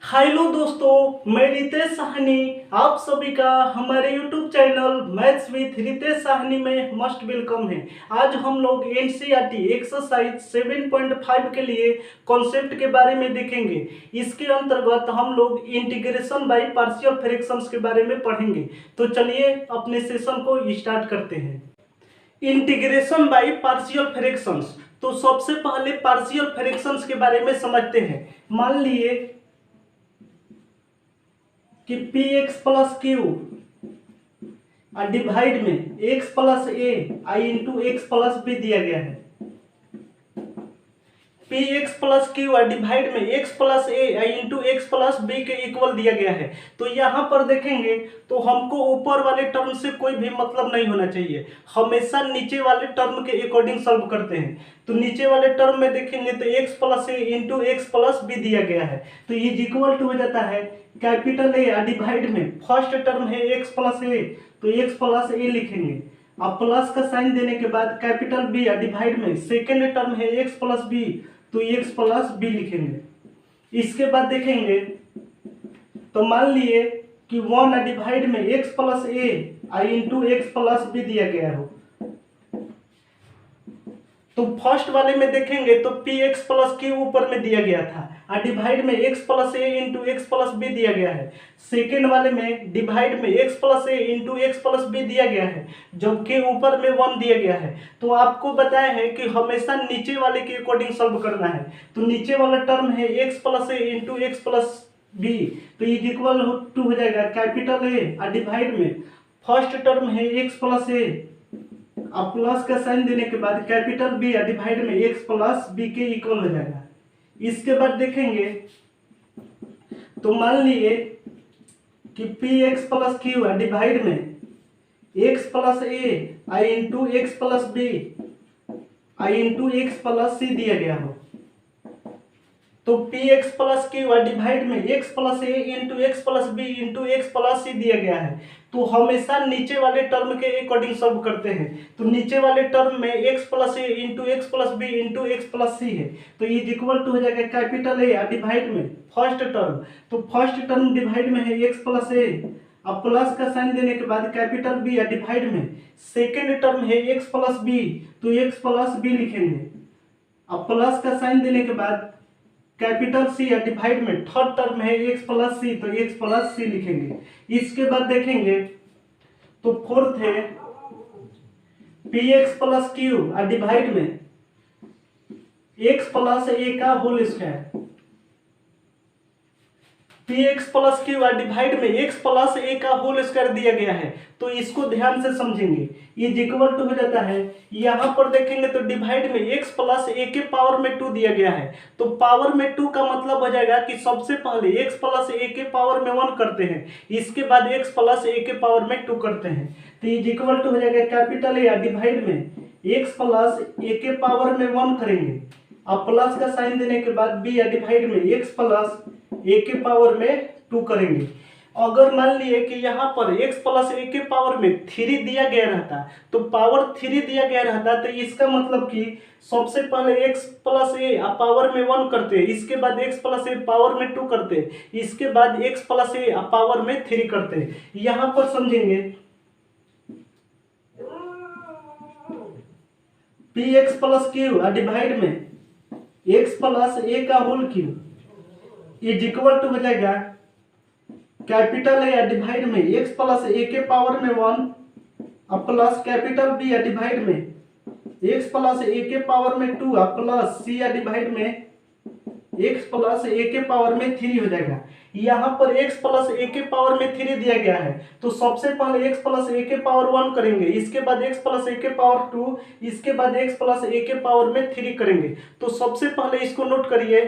Hello दोस्तों, मैं रितेश साहनी आप सभी का हमारे YouTube channel maths with Ritesh Sahni में मस्ट वेलकम है। आज हम लोग एनसीईआरटी एक्सरसाइज 7.5 के लिए कॉन्सेप्ट के बारे में देखेंगे। इसके अंतर्गत हम लोग इंटीग्रेशन बाय पार्शियल फ्रैक्शंस के बारे में पढ़ेंगे। तो चलिए अपने सेशन को स्टार्ट करते हैं। Integration by partial fractions. तो सबसे पहले पार्शियल फ्रैक्शंस के बारे में समझते हैं। मान लिए कि p x plus Q divide में x plus a i into x plus B दिया गया है। P x plus Q divide में x plus a i into x plus b के इक्वल दिया गया है। तो यहाँ पर देखेंगे तो हमको ऊपर वाले टर्म से कोई भी मतलब नहीं होना चाहिए, हमेशा नीचे वाले टर्म के अकॉर्डिंग सॉल्व करते हैं। तो नीचे वाले टर्म में देखेंगे तो x plus a into x plus B दिया गया है। तो ये इक्वल टू हो जाता है कैपिटल ए डिवाइड में फर्स्ट टर्म है एक्स प्लस ए, तो एक्स प्लस ए लिखेंगे। अब प्लस का साइन देने के बाद कैपिटल बी डिवाइड में सेकेंड टर्म है एक्स प्लस बी, तो एक्स प्लस बी लिखेंगे। इसके बाद देखेंगे तो मान लिए कि 1 डिवाइड में x plus a i into x plus B दिया गया हो। तो फर्स्ट वाले में देखेंगे तो पी एक्स प्लस क्यू ऊपर में दिया गया था और डिवाइड में x plus a into x plus B दिया गया है। सेकेंड वाले में डिवाइड में x plus a into x plus B दिया गया है, जबकि ऊपर में 1 दिया गया है। तो आपको बताया है कि हमेशा नीचे वाले के अकॉर्डिंग सॉल्व करना है। तो नीचे वाला टर्म है x plus a into x plus B, तो ये इक्वल टू हो जाएगा कैपिटल ए डिवाइड में फर्स्ट टर्म है एक्स प्लस ए, अब प्लस का साइन देने के बाद कैपिटल बी डिवाइड में एक्स प्लस बी के इक्वल हो जाएगा। इसके बाद देखेंगे तो मान लिए कि p x plus Q divide में x plus a i into x plus b i into x plus c दिया गया हो। तो p x plus Q divide में x plus a into x plus B into x plus c दिया गया है। तो हमेशा नीचे वाले टर्म के अकॉर्डिंग सॉल्व करते हैं। तो नीचे वाले टर्म में x plus a into x plus B into x plus c है, तो ये इक्वल टू हो जाएगा कैपिटल ए डिवाइड में फर्स्ट टर्म, तो फर्स्ट टर्म डिवाइड में है एक्स प्लस ए, अब प्लस का साइन देने के बाद कैपिटल बी डिवाइड में सेकेंड टर्म है एक्स प्लस बी, तो एक्स प्लस बी लिखेंगे। अब प्लस का साइन देने के बाद कैपिटल सी डिवाइड में थर्ड टर्म है एक्स प्लस सी, तो एक्स प्लस सी लिखेंगे। इसके बाद देखेंगे तो फोर्थ है P x plus Q divide में एक्स प्लस ए का whole square, P x plus Q divide में एक्स प्लस ए का होल स्क्वायर दिया गया है। तो इसको ध्यान से समझेंगे, ये इक्वल टू हो जाता है। यहाँ पर देखेंगे तो डिवाइड में एक्स प्लस ए के पावर में 2 दिया गया है। तो पावर में 2 का मतलब हो जाएगा कि सबसे पहले एक्स प्लस ए के पावर में 1 करते हैं, इसके बाद एक्स प्लस ए के पावर में 2 करते हैं। तो ये इक्वल टू हो जाएगा कैपिटल ए डिवाइड में एक्स प्लस ए के पावर में 1 करेंगे, अब प्लस का साइन देने के बाद बी डिवाइड में एक्स प्लस ए के पावर में 2 करेंगे। अगर मान लिए कि यहाँ पर x प्लस ए के पावर में 3 दिया गया रहता, तो पावर 3 दिया गया रहता, तो इसका मतलब कि सबसे पहले x प्लस ए पावर में 1 करते, इसके बाद x प्लस ए पावर में 2 करते, इसके बाद x प्लस ए पावर में 3 करते। यहाँ पर समझेंगे P x plus Q divide में x प्लस ए का होल क्यू इक्वल टू हो जाएगा कैपिटल ए डिवाइड में एक्स प्लस ए के पावर में 1 अब प्लस कैपिटल बी डिवाइड में एक्स प्लस ए के पावर में 2 अब प्लस सी डिवाइड में एक्स प्लस ए के पावर में 3 हो जाएगा। यहाँ पर एक्स प्लस ए के पावर में 3 दिया गया है, तो सबसे पहले एक्स प्लस ए के पावर 1 करेंगे, इसके बाद एक्स प्लस ए के पावर 2, इसके बाद एक्स प्लस ए के पावर में 3 करेंगे। तो सबसे पहले इसको नोट करिए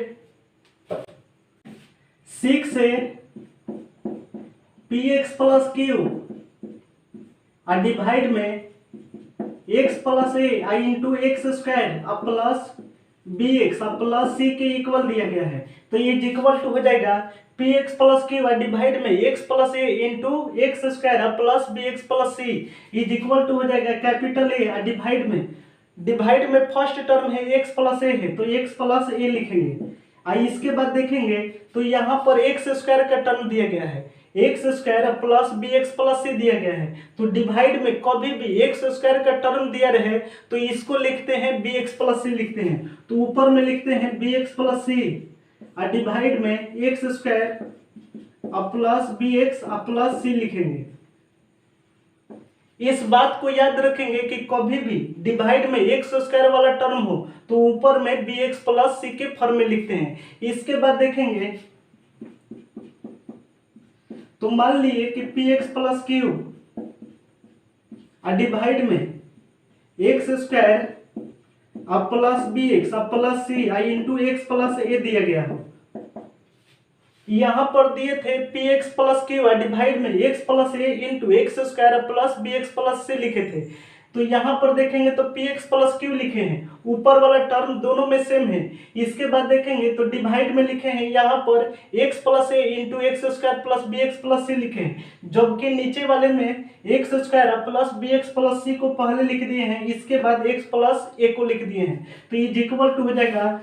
6 से P x plus Q divide में x plus a i into x square अब प्लस बी एक्स अब प्लस सी के इक्वल दिया गया है। तो ये इक्वल टू हो जाएगा P x plus Q divide में x plus a into x square अब प्लस बी एक्स प्लस सी, ये इक्वल टू हो जाएगा कैपिटल ए डिवाइड में फर्स्ट टर्म है एक्स प्लस ए है, तो एक्स प्लस ए लिखेंगे। इसके बाद देखेंगे तो यहाँ पर एक्स स्क्वायर का टर्म दिया गया है, x square plus B x plus c दिया गया है। तो डिवाइड में कभी भी एक्स स्क्वायर का टर्म दिया रहे तो इसको लिखते हैं बी एक्स प्लस सी लिखते हैं। तो ऊपर में लिखते हैं बी एक्स प्लस सी और डिवाइड में x square plus B x plus c लिखेंगे। इस बात को याद रखेंगे कि कभी भी डिवाइड में एक्स स्क्वायर वाला टर्म हो तो ऊपर में बी एक्स प्लस सी के फॉर्म में लिखते हैं। इसके बाद देखेंगे तो मान लीजिए कि p x plus Q divide में x square plus B x plus C into x plus a दिया गया हो। यहाँ पर दिए थे p x plus Q divide में x plus a into x square plus B x plus c लिखे थे। तो यहाँ पर देखेंगे तो पी एक्स प्लस क्यू लिखे हैं, ऊपर वाला टर्म दोनों में सेम है। इसके बाद देखेंगे तो डिवाइड में लिखे हैं यहाँ पर x plus a into x square plus B x plus c लिखे हैं, जबकि नीचे वाले में x square plus B x plus c को पहले लिख दिए हैं, इसके बाद एक्स प्लस ए को लिख दिए हैं। तो ये इक्वल टू हो जाएगा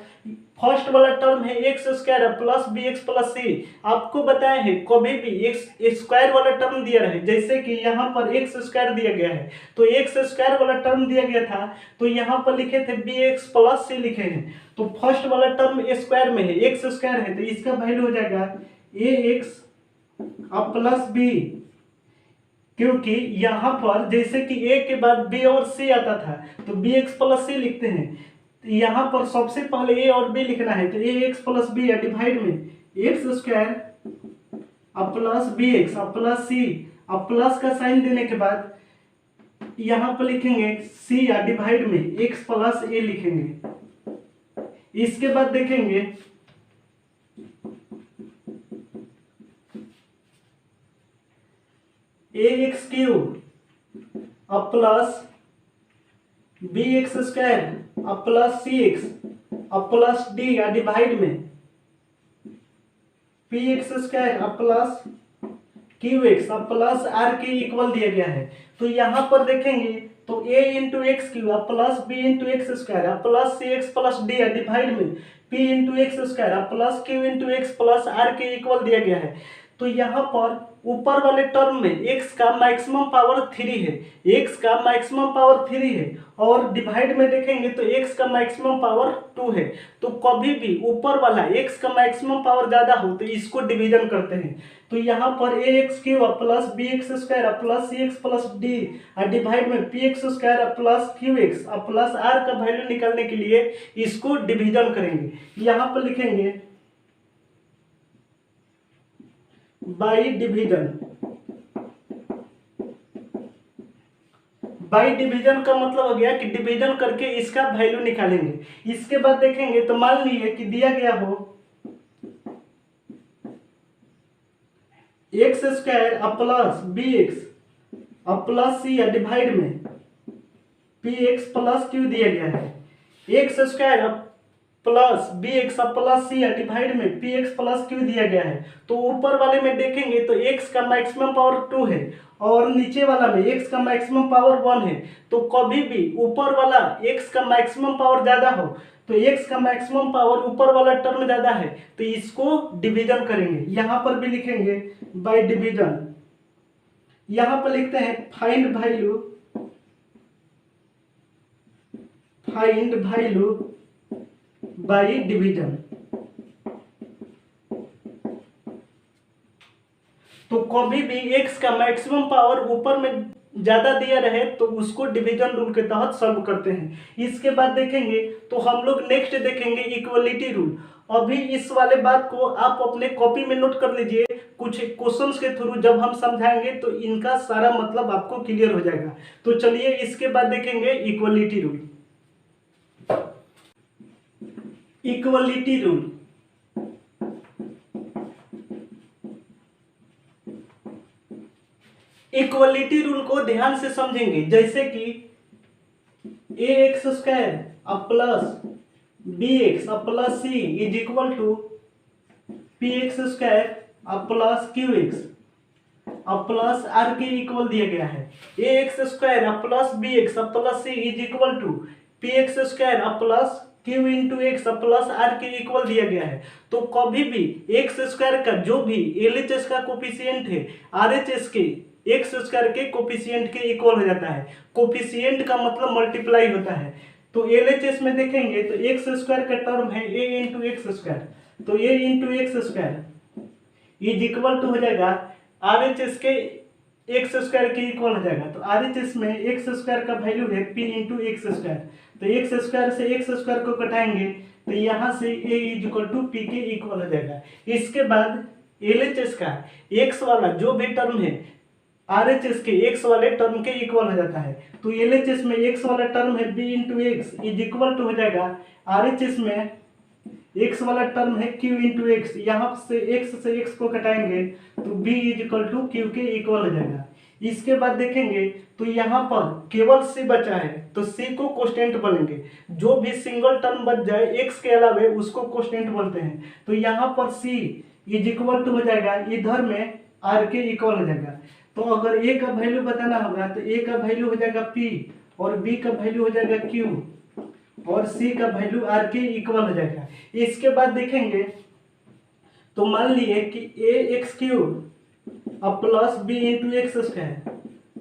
फर्स्ट वाला टर्म है x square plus B x plus c. आपको बताया है कभी भी एक्स स्क्वायर वाला टर्म दिया रहे, जैसे कि यहाँ पर एक्स स्क्वायर दिया गया है तो एक्स स्क्वायर वाला टर्म दिया गया था तो यहाँ पर लिखे थे बी एक्स प्लस सी लिखे हैं। तो फर्स्ट वाला टर्म स्क्वायर में है, एक्स स्क्वायर है, तो इसका वैल्यू हो जाएगा ए एक्स प्लस बी, क्योंकि यहाँ पर जैसे कि ए के बाद बी और सी आता था तो बी एक्स प्लस सी लिखते हैं। यहाँ पर सबसे पहले ए और बी लिखना है, तो ए एक्स प्लस बी है डिवाइड में x square plus B x plus C plus का साइन देने के बाद यहाँ पर लिखेंगे सी या डिवाइड में एक्स प्लस ए लिखेंगे। इसके बाद देखेंगे a x cube plus B x square plus c x plus d या डिवाइड में p x square plus Q x plus r के इक्वल दिया गया है। तो यहाँ पर देखेंगे तो a into x cube plus B into x square plus c x plus d या डिवाइड में p into x square plus q into x plus r के इक्वल दिया गया है। तो यहाँ पर ऊपर वाले टर्म में x का मैक्सिमम पावर 3 है, x का मैक्सिमम पावर 3 है और डिवाइड में देखेंगे तो x का मैक्सिमम पावर 2 है। तो कभी भी ऊपर वाला x का मैक्सिमम पावर ज़्यादा हो तो इसको डिवीजन करते हैं। तो यहाँ पर a x cube plus B x square plus c x plus d divide में p x square plus Q x plus r का वैल्यू निकालने के लिए इसको डिवीजन करेंगे। यहाँ पर लिखेंगे बाई डिवीजन। बाई डिवीजन का मतलब हो गया कि डिवीजन करके इसका वैल्यू निकालेंगे। इसके बाद देखेंगे तो मान लीजिए कि दिया गया हो x square plus B x plus c divide में पी एक्स प्लस क्यू दिया गया है, x square plus B x plus c divide में पी एक्स प्लस क्यू दिया गया है। तो ऊपर वाले में देखेंगे तो x का मैक्सिमम पावर 2 है और नीचे वाला में x का मैक्सिमम पावर 1 है। तो कभी भी ऊपर वाला x का मैक्सिमम पावर ज़्यादा हो तो x का मैक्सिमम पावर ऊपर वाला टर्म ज़्यादा है तो इसको डिवीजन करेंगे। यहाँ पर भी लिखेंगे बाय डिवीजन। यहाँ पर लिखते हैं फाइंड वैल्यू बाई डिवीजन। तो कभी भी x का मैक्सिमम पावर ऊपर में ज्यादा दिया रहे तो उसको डिवीजन रूल के तहत सॉल्व करते हैं। इसके बाद देखेंगे तो हम लोग नेक्स्ट देखेंगे इक्वलिटी रूल। अभी इस वाले बात को आप अपने कॉपी में नोट कर लीजिए, कुछ क्वेश्चंस के थ्रू जब हम समझाएंगे तो इनका सारा मतलब आपको क्लियर हो जाएगा। तो चलिए इसके बाद देखेंगे equality rule. Equality rule equality rule को ध्यान से समझेंगे, जैसे कि ए x square plus B x plus c is equal to P x square plus Q x plus r के इक्वल दिया गया है। A x square plus B x plus c is equal to P x square plus q into x plus r के equal दिया गया है। तो कभी भी एक्स स्क्वायर का जो भी एलएचएस का कोफिशिएंट है आरएचएस के एक्स स्क्वायर के कोफिशिएंट के इक्वल हो जाता है। कोफिशिएंट का मतलब मल्टीप्लाई होता है। तो एलएचएस में देखेंगे तो एक्स स्क्वायर का टर्म है ए इंटू एक्स स्क्वायर, तो ए into x square is equal to हो जाएगा आरएचएस के एक्स स्क्वायर के इक्वल हो जाएगा। तो आरएचएस में एक्स स्क्वायर का वैल्यू है पी इंटू एक्स स्क्वायर, तो एक्स स्क्वायर से एक्स स्क्वायर को घटाएंगे तो यहाँ से ए इज इक्वल टू पी के इक्वल हो जाएगा। इसके बाद एलएचएस का एक्स वाला जो भी टर्म है आरएचएस के एक्स वाले टर्म के इक्वल हो जाता है। तो एलएचएस में एक्स वाला टर्म है B into x is equal to हो जाएगा आरएचएस में एक्स वाला टर्म है क्यू इंटू एक्स, यहाँ से एक्स को घटाएंगे तो B is equal to Q के इक्वल हो जाएगा। इसके बाद देखेंगे तो यहाँ पर केवल सी बचा है तो सी को कोस्टेंट बोलेंगे। जो भी सिंगल टर्म बच जाए एक्स के अलावे उसको कोस्टेंट बोलते हैं। तो यहाँ पर सी इज इक्वल टू हो जाएगा इधर में आर के इक्वल हो जाएगा। तो अगर ए का वैल्यू बताना होगा तो ए का वैल्यू हो जाएगा पी और बी का वैल्यू हो जाएगा क्यू और सी का वैल्यू आर के इक्वल हो जाएगा। इसके बाद देखेंगे तो मान लिए कि ए एक्स क्यूब अब plus B into x square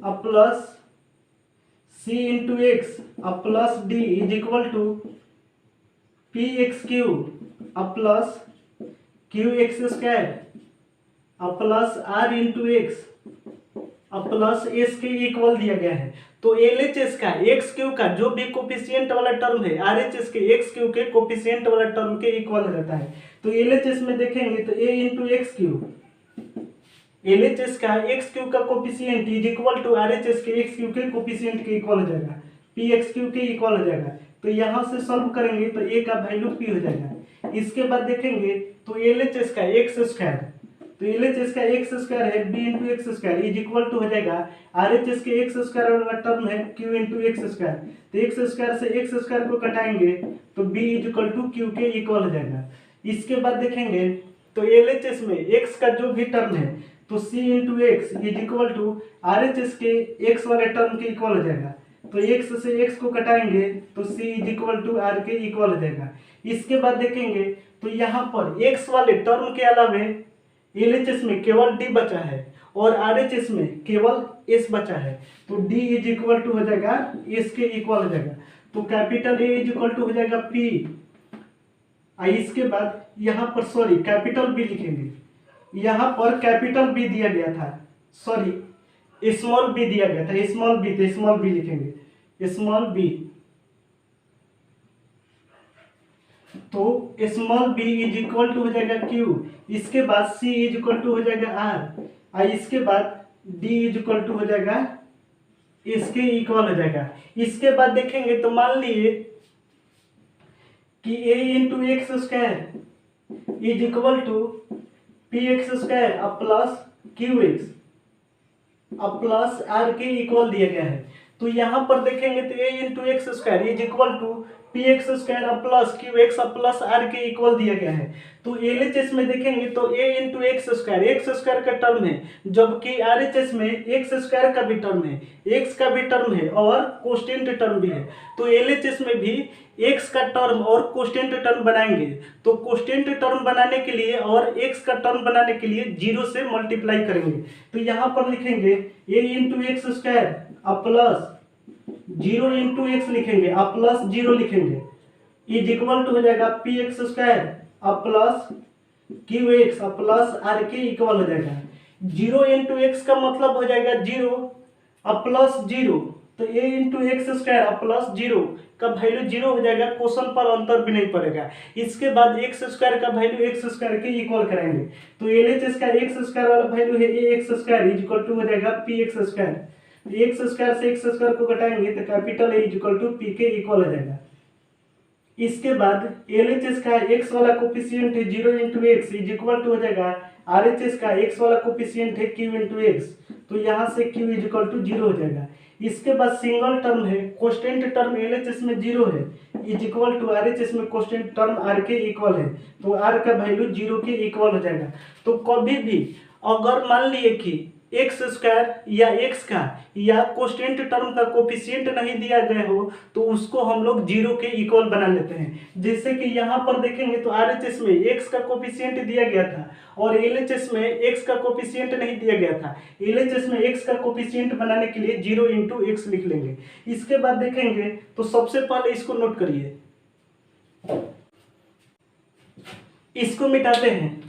अब प्लस सी इंटू एक्स अब plus D is equal to P X cube अब प्लस क्यू एक्स स्क्वायर अब प्लस आर इंटू एक्स अब प्लस एस के इक्वल दिया गया है। तो एलएचएस का एक्स क्यू का जो भी कोफिशिएंट वाला टर्म है आरएचएस के एक्स क्यू के कोफिशिएंट वाला टर्म के इक्वल हो जाता है। तो एलएचएस में देखेंगे तो ए इंटू एक्स क्यू, एलएचएस का एक्स क्यू का coefficient is equal to RHS के एक्स क्यू के कोफिशिएंट के इक्वल हो जाएगा, पी एक्स क्यू के इक्वल हो जाएगा। तो यहाँ से सॉल्व करेंगे तो ए का वैल्यू पी हो जाएगा। इसके बाद देखेंगे तो एलएचएस का एक्स स्क्वायर, तो एलएचएस का एक्स स्क्वायर है B into x square is equal to हो जाएगा आरएचएस के एक्स स्क्वायर वाला टर्म है क्यू इंटू एक्स स्क्वायर, तो एक्स स्क्वायर से एक्स स्क्वायर को घटाएंगे तो B is equal to Q के इक्वल हो जाएगा। इसके बाद देखेंगे तो एलएचएस में एक्स का जो भी टर्म है तो c into x is equal to RHS के एक्स वाले टर्म के इक्वल हो जाएगा। तो एक्स से एक्स को घटाएंगे तो c is equal to r के इक्वल हो जाएगा। इसके बाद देखेंगे तो यहाँ पर एक्स वाले टर्म के अलावे एलएचएस में केवल डी बचा है और आरएचएस में केवल एस बचा है। तो डी इज इक्वल टू हो जाएगा एस के इक्वल हो जाएगा। तो capital A is equal to हो जाएगा पी, इसके बाद यहाँ पर सॉरी कैपिटल बी लिखेंगे, यहाँ पर कैपिटल बी दिया गया था, सॉरी स्मॉल बी दिया गया था, स्मॉल बी तो स्मॉल बी लिखेंगे, स्मॉल बी। तो small b is equal to हो जाएगा क्यू, इसके बाद सी इज इक्वल टू हो जाएगा आर, इसके बाद डी इज इक्वल टू हो जाएगा इसके इक्वल हो जाएगा। इसके बाद देखेंगे तो मान लिए कि a into x square is equal to P x square अब प्लस क्यू एक्स अब प्लस आर के इक्वल दिया गया है। तो यहाँ पर देखेंगे तो ए into x square is equal to P x square अब प्लस क्यू एक्स अब प्लस आर के इक्वल दिया गया है। तो एलएचएस में देखेंगे तो ए इंटू एक्स स्क्वायर का टर्म है, जबकि आरएचएस में एक्स स्क्वायर का भी टर्म है, एक्स का भी टर्म है और कोस्टेंट टर्म भी है। तो एलएचएस में भी एक्स का टर्म और कोस्टेंट टर्म बनाएंगे। तो कोस्टेंट टर्म बनाने के लिए और एक्स का टर्म बनाने के लिए जीरो से मल्टीप्लाई करेंगे। तो यहाँ पर लिखेंगे ए इंटू एक्स स्क्वायर अब प्लस जीरो इंटू एक्स लिखेंगे अब प्लस जीरो लिखेंगे इज इक्वल टू हो जाएगा पी एक्स स्क्वायर अब प्लस क्यू एक्स अब प्लस आर के इक्वल हो जाएगा। जीरो इंटू एक्स का मतलब हो जाएगा जीरो अब प्लस जीरो, तो ए इंटू एक्स स्क्वायर अब प्लस जीरो का वैल्यू जीरो हो जाएगा, क्वेश्चन पर अंतर भी नहीं पड़ेगा। इसके बाद एक्स स्क्वायर का वैल्यू एक्स स्क्वायर के इक्वल कराएंगे। तो एलएचएस का एक्स स्क्वायर वाला वैल्यू है a x square is equal to हो जाएगा P x square, x square से एक्स स्क्वायर को घटाएंगे तो capital A is equal to p के इक्वल हो जाएगा। इसके बाद एलएचएस का एक्स वाला कोफिशिएंट है zero into x is equal to हो जाएगा आरएचएस का एक्स वाला कोफिशिएंट है क्यू इंटू एक्स, तो यहाँ से Q is equal to zero हो जाएगा। इसके बाद सिंगल टर्म है, कोस्टेंट टर्म एलएचएस में जीरो है इज इक्वल टू आरएचएस में कोस्टेंट टर्म आर के इक्वल है, तो आर का वैल्यू जीरो के इक्वल हो जाएगा। तो कभी भी अगर मान लिए कि एक्स स्क्वायर या एक्स का या कोस्टेंट टर्म का कोफिशिएंट नहीं दिया गया हो तो उसको हम लोग जीरो के इक्वल बना लेते हैं। जैसे कि यहाँ पर देखेंगे तो आरएचएस में एक्स का कोफिशिएंट दिया गया था और एलएचएस में एक्स का कोफिशिएंट नहीं दिया गया था। एलएचएस में एक्स का कोफिशिएंट बनाने के लिए 0 इंटू एक्स लिख लेंगे। इसके बाद देखेंगे तो सबसे पहले इसको नोट करिए, इसको मिटाते हैं।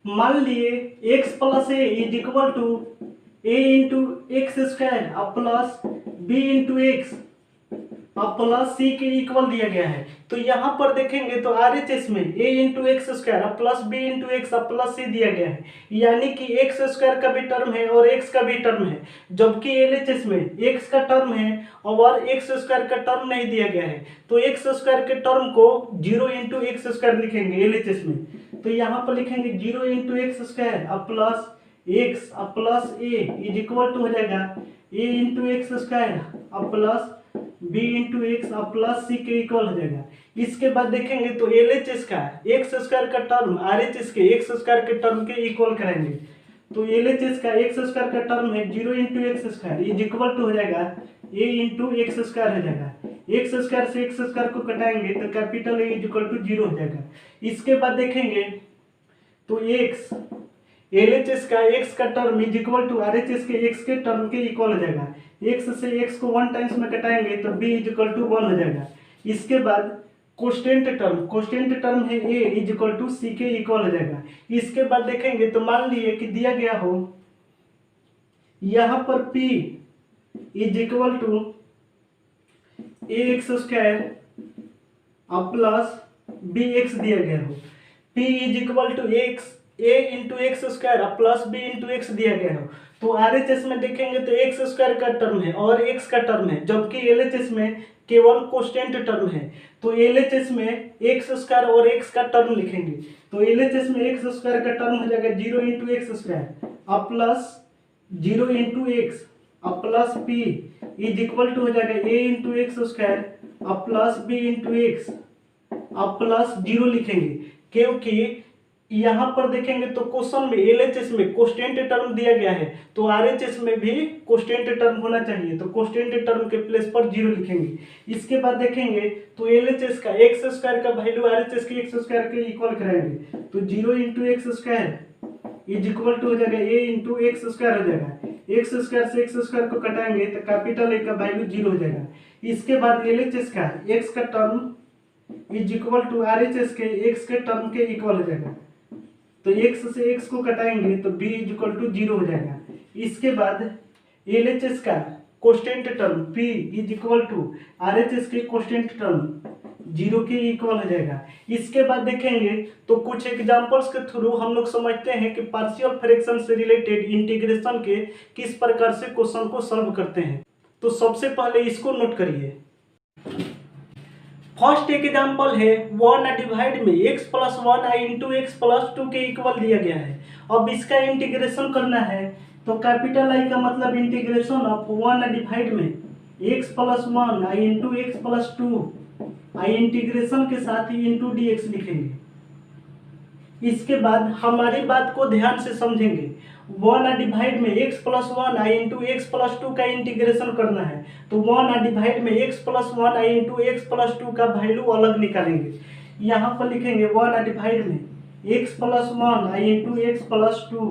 मान लिए x plus A is equal to A into x square अब प्लस बी इंटू एक्स अब प्लस सी के इक्वल दिया गया है। तो यहाँ पर देखेंगे तो आरएचएस में a इंटू एक्स स्क्वायर अब प्लस बी इंटू एक्स अब प्लस सी दिया गया है, यानी कि एक्स स्क्वायर का भी टर्म है और एक्स का भी टर्म है, जबकि एलएचएस में एक्स का टर्म है और एक्स स्क्वायर का टर्म नहीं दिया गया है। तो एक्स स्क्वायर के टर्म को 0 इंटू एक्स स्क्वायर लिखेंगे एलएचएस में। तो यहाँ पर लिखेंगे 0 इंटू एक्स स्क्वायर अब प्लस एक्स अब plus A is equal to हो जाएगा ए इंटू एक्स स्क्वायर अब प्लस बी इंटू एक्स अब प्लस सी के इक्वल हो जाएगा। इसके बाद देखेंगे तो एलएचएस का एक्स स्क्वायर का टर्म आरएचएस के एक्स स्क्वायर के टर्म के इक्वल कराएंगे। तो एलएचएस का एक्स स्क्वायर का टर्म है 0 into x square is equal to हो जाएगा ए इंटू एक्स स्क्वायर हो जाएगा। एक्स स्क्वायर से एक्स स्क्वायर को कटाएंगे तो capital A is equal to 0 हो जाएगा। इसके बाद देखेंगे तो एक्स एलएचएस का एक्स का term is equal to RHS के एक्स के टर्म के इक्वल हो जाएगा। एक्स से एक्स को 1 टाइम्स में कटाएंगे तो बी इज इक्वल टू 1 हो जाएगा। इसके बाद कोस्टेंट टर्म है ए इज इक्वल टू सी के इक्वल हो जाएगा। इसके बाद देखेंगे तो मान लिए कि दिया गया हो यहाँ पर p is equal to A x square अब प्लस बी एक्स दिया गया हो, p is equal to X A into x square plus B into X दिया गया हो। तो आरएचएस में देखेंगे तो एक्स स्क्वायर का टर्म है और एक्स का टर्म है, जबकि एलएचएस में केवल कोस्टेंट टर्म है। तो एलएचएस में एक्स स्क्वायर और एक्स का टर्म लिखेंगे। तो एलएचएस में एक्स स्क्वायर का टर्म हो जाएगा 0 इंटू एक्स स्क्वायर अब प्लस 0 इंटू एक्स अब plus P is equal to हो जाएगा ए इंटू एक्स स्क्वायर अब प्लस बी इंटू एक्स अब प्लस 0 लिखेंगे, क्योंकि यहाँ पर देखेंगे तो क्वेश्चन में एलएचएस में कोस्टेंट टर्म दिया गया है तो आरएचएस में भी कोस्टेंट टर्म होना चाहिए, तो कोस्टेंट टर्म के प्लेस पर 0 लिखेंगे। इसके बाद देखेंगे तो एलएचएस का एक्स स्क्वायर का वैल्यू आरएचएस के एक्स स्क्वायर के इक्वल कराएंगे। तो 0 into x square is equal to हो जाएगा ए इंटू एक्स स्क्वायर हो जाएगा। एक्स स्क्वायर से एक्स स्क्वायर को कटाएंगे तो कैपिटल ए का वैल्यू 0 हो जाएगा। इसके बाद एलएचएस का एक्स का term is equal to RHS के एक्स के टर्म के इक्वल हो जाएगा। तो x से x को कटाएंगे तो b इज इक्वल टू 0 हो जाएगा। इसके बाद एलएचएस का constant term p is equal to RHS के कोस्टेंट टर्म 0 के इक्वल हो जाएगा। इसके बाद देखेंगे तो कुछ एग्जांपल्स के थ्रू हम लोग समझते हैं कि पार्शियल फ्रैक्शन से रिलेटेड इंटीग्रेशन के किस प्रकार से क्वेश्चन को सॉल्व करते हैं। तो सबसे पहले इसको नोट करिए। फर्स्ट एग्जाम्पल है 1 डिवाइड में x प्लस 1 आई इंटू एक्स प्लस 2 के इक्वल दिया गया है। अब इसका इंटीग्रेशन करना है तो कैपिटल आई का मतलब इंटीग्रेशन ऑफ 1 डिवाइड में x प्लस 1 आई इंटू एक्स प्लस 2 आई इंटीग्रेशन के साथ ही इंटू डी एक्स लिखेंगे। इसके बाद हमारी बात को ध्यान से समझेंगे। 1 डिवाइड में x प्लस 1 आई इंटू एक्स प्लस 2 का इंटीग्रेशन करना है तो 1 डिवाइड में x प्लस 1 आई इंटू एक्स प्लस 2 का वैल्यू अलग निकालेंगे। यहाँ पर लिखेंगे 1 डिवाइड में x प्लस 1 आई इंटू एक्स प्लस 2।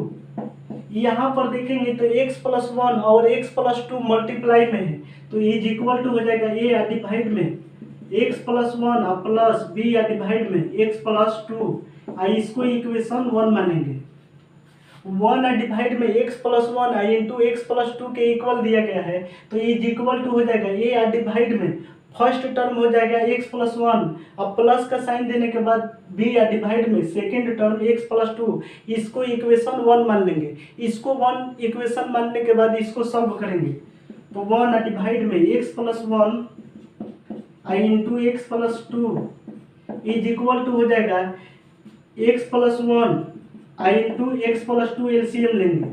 यहाँ पर देखेंगे तो x प्लस 1 और x प्लस 2 मल्टीप्लाई में है तो इज इक्वल टू हो जाएगा a डिवाइड में x plus 1 plus b divide में x प्लस 2। इसको इक्वेशन 1 मानेंगे। 1 डिवाइड में x प्लस 1 आई इंटू एक्स प्लस 2 के इक्वल दिया गया है तो इज इक्वल टू हो जाएगा a डिवाइड में फर्स्ट टर्म हो जाएगा x प्लस 1 अब प्लस का साइन देने के बाद b डिवाइड में सेकेंड टर्म x प्लस 2। इसको इक्वेशन 1 मान लेंगे। इसको 1 इक्वेशन मानने के बाद इसको सॉल्व करेंगे तो 1 डिवाइड में x प्लस 1 आई into x plus 2 is equal to हो जाएगा x प्लस 1 आई इंटू एक्स प्लस 2 एलसीएम लेंगे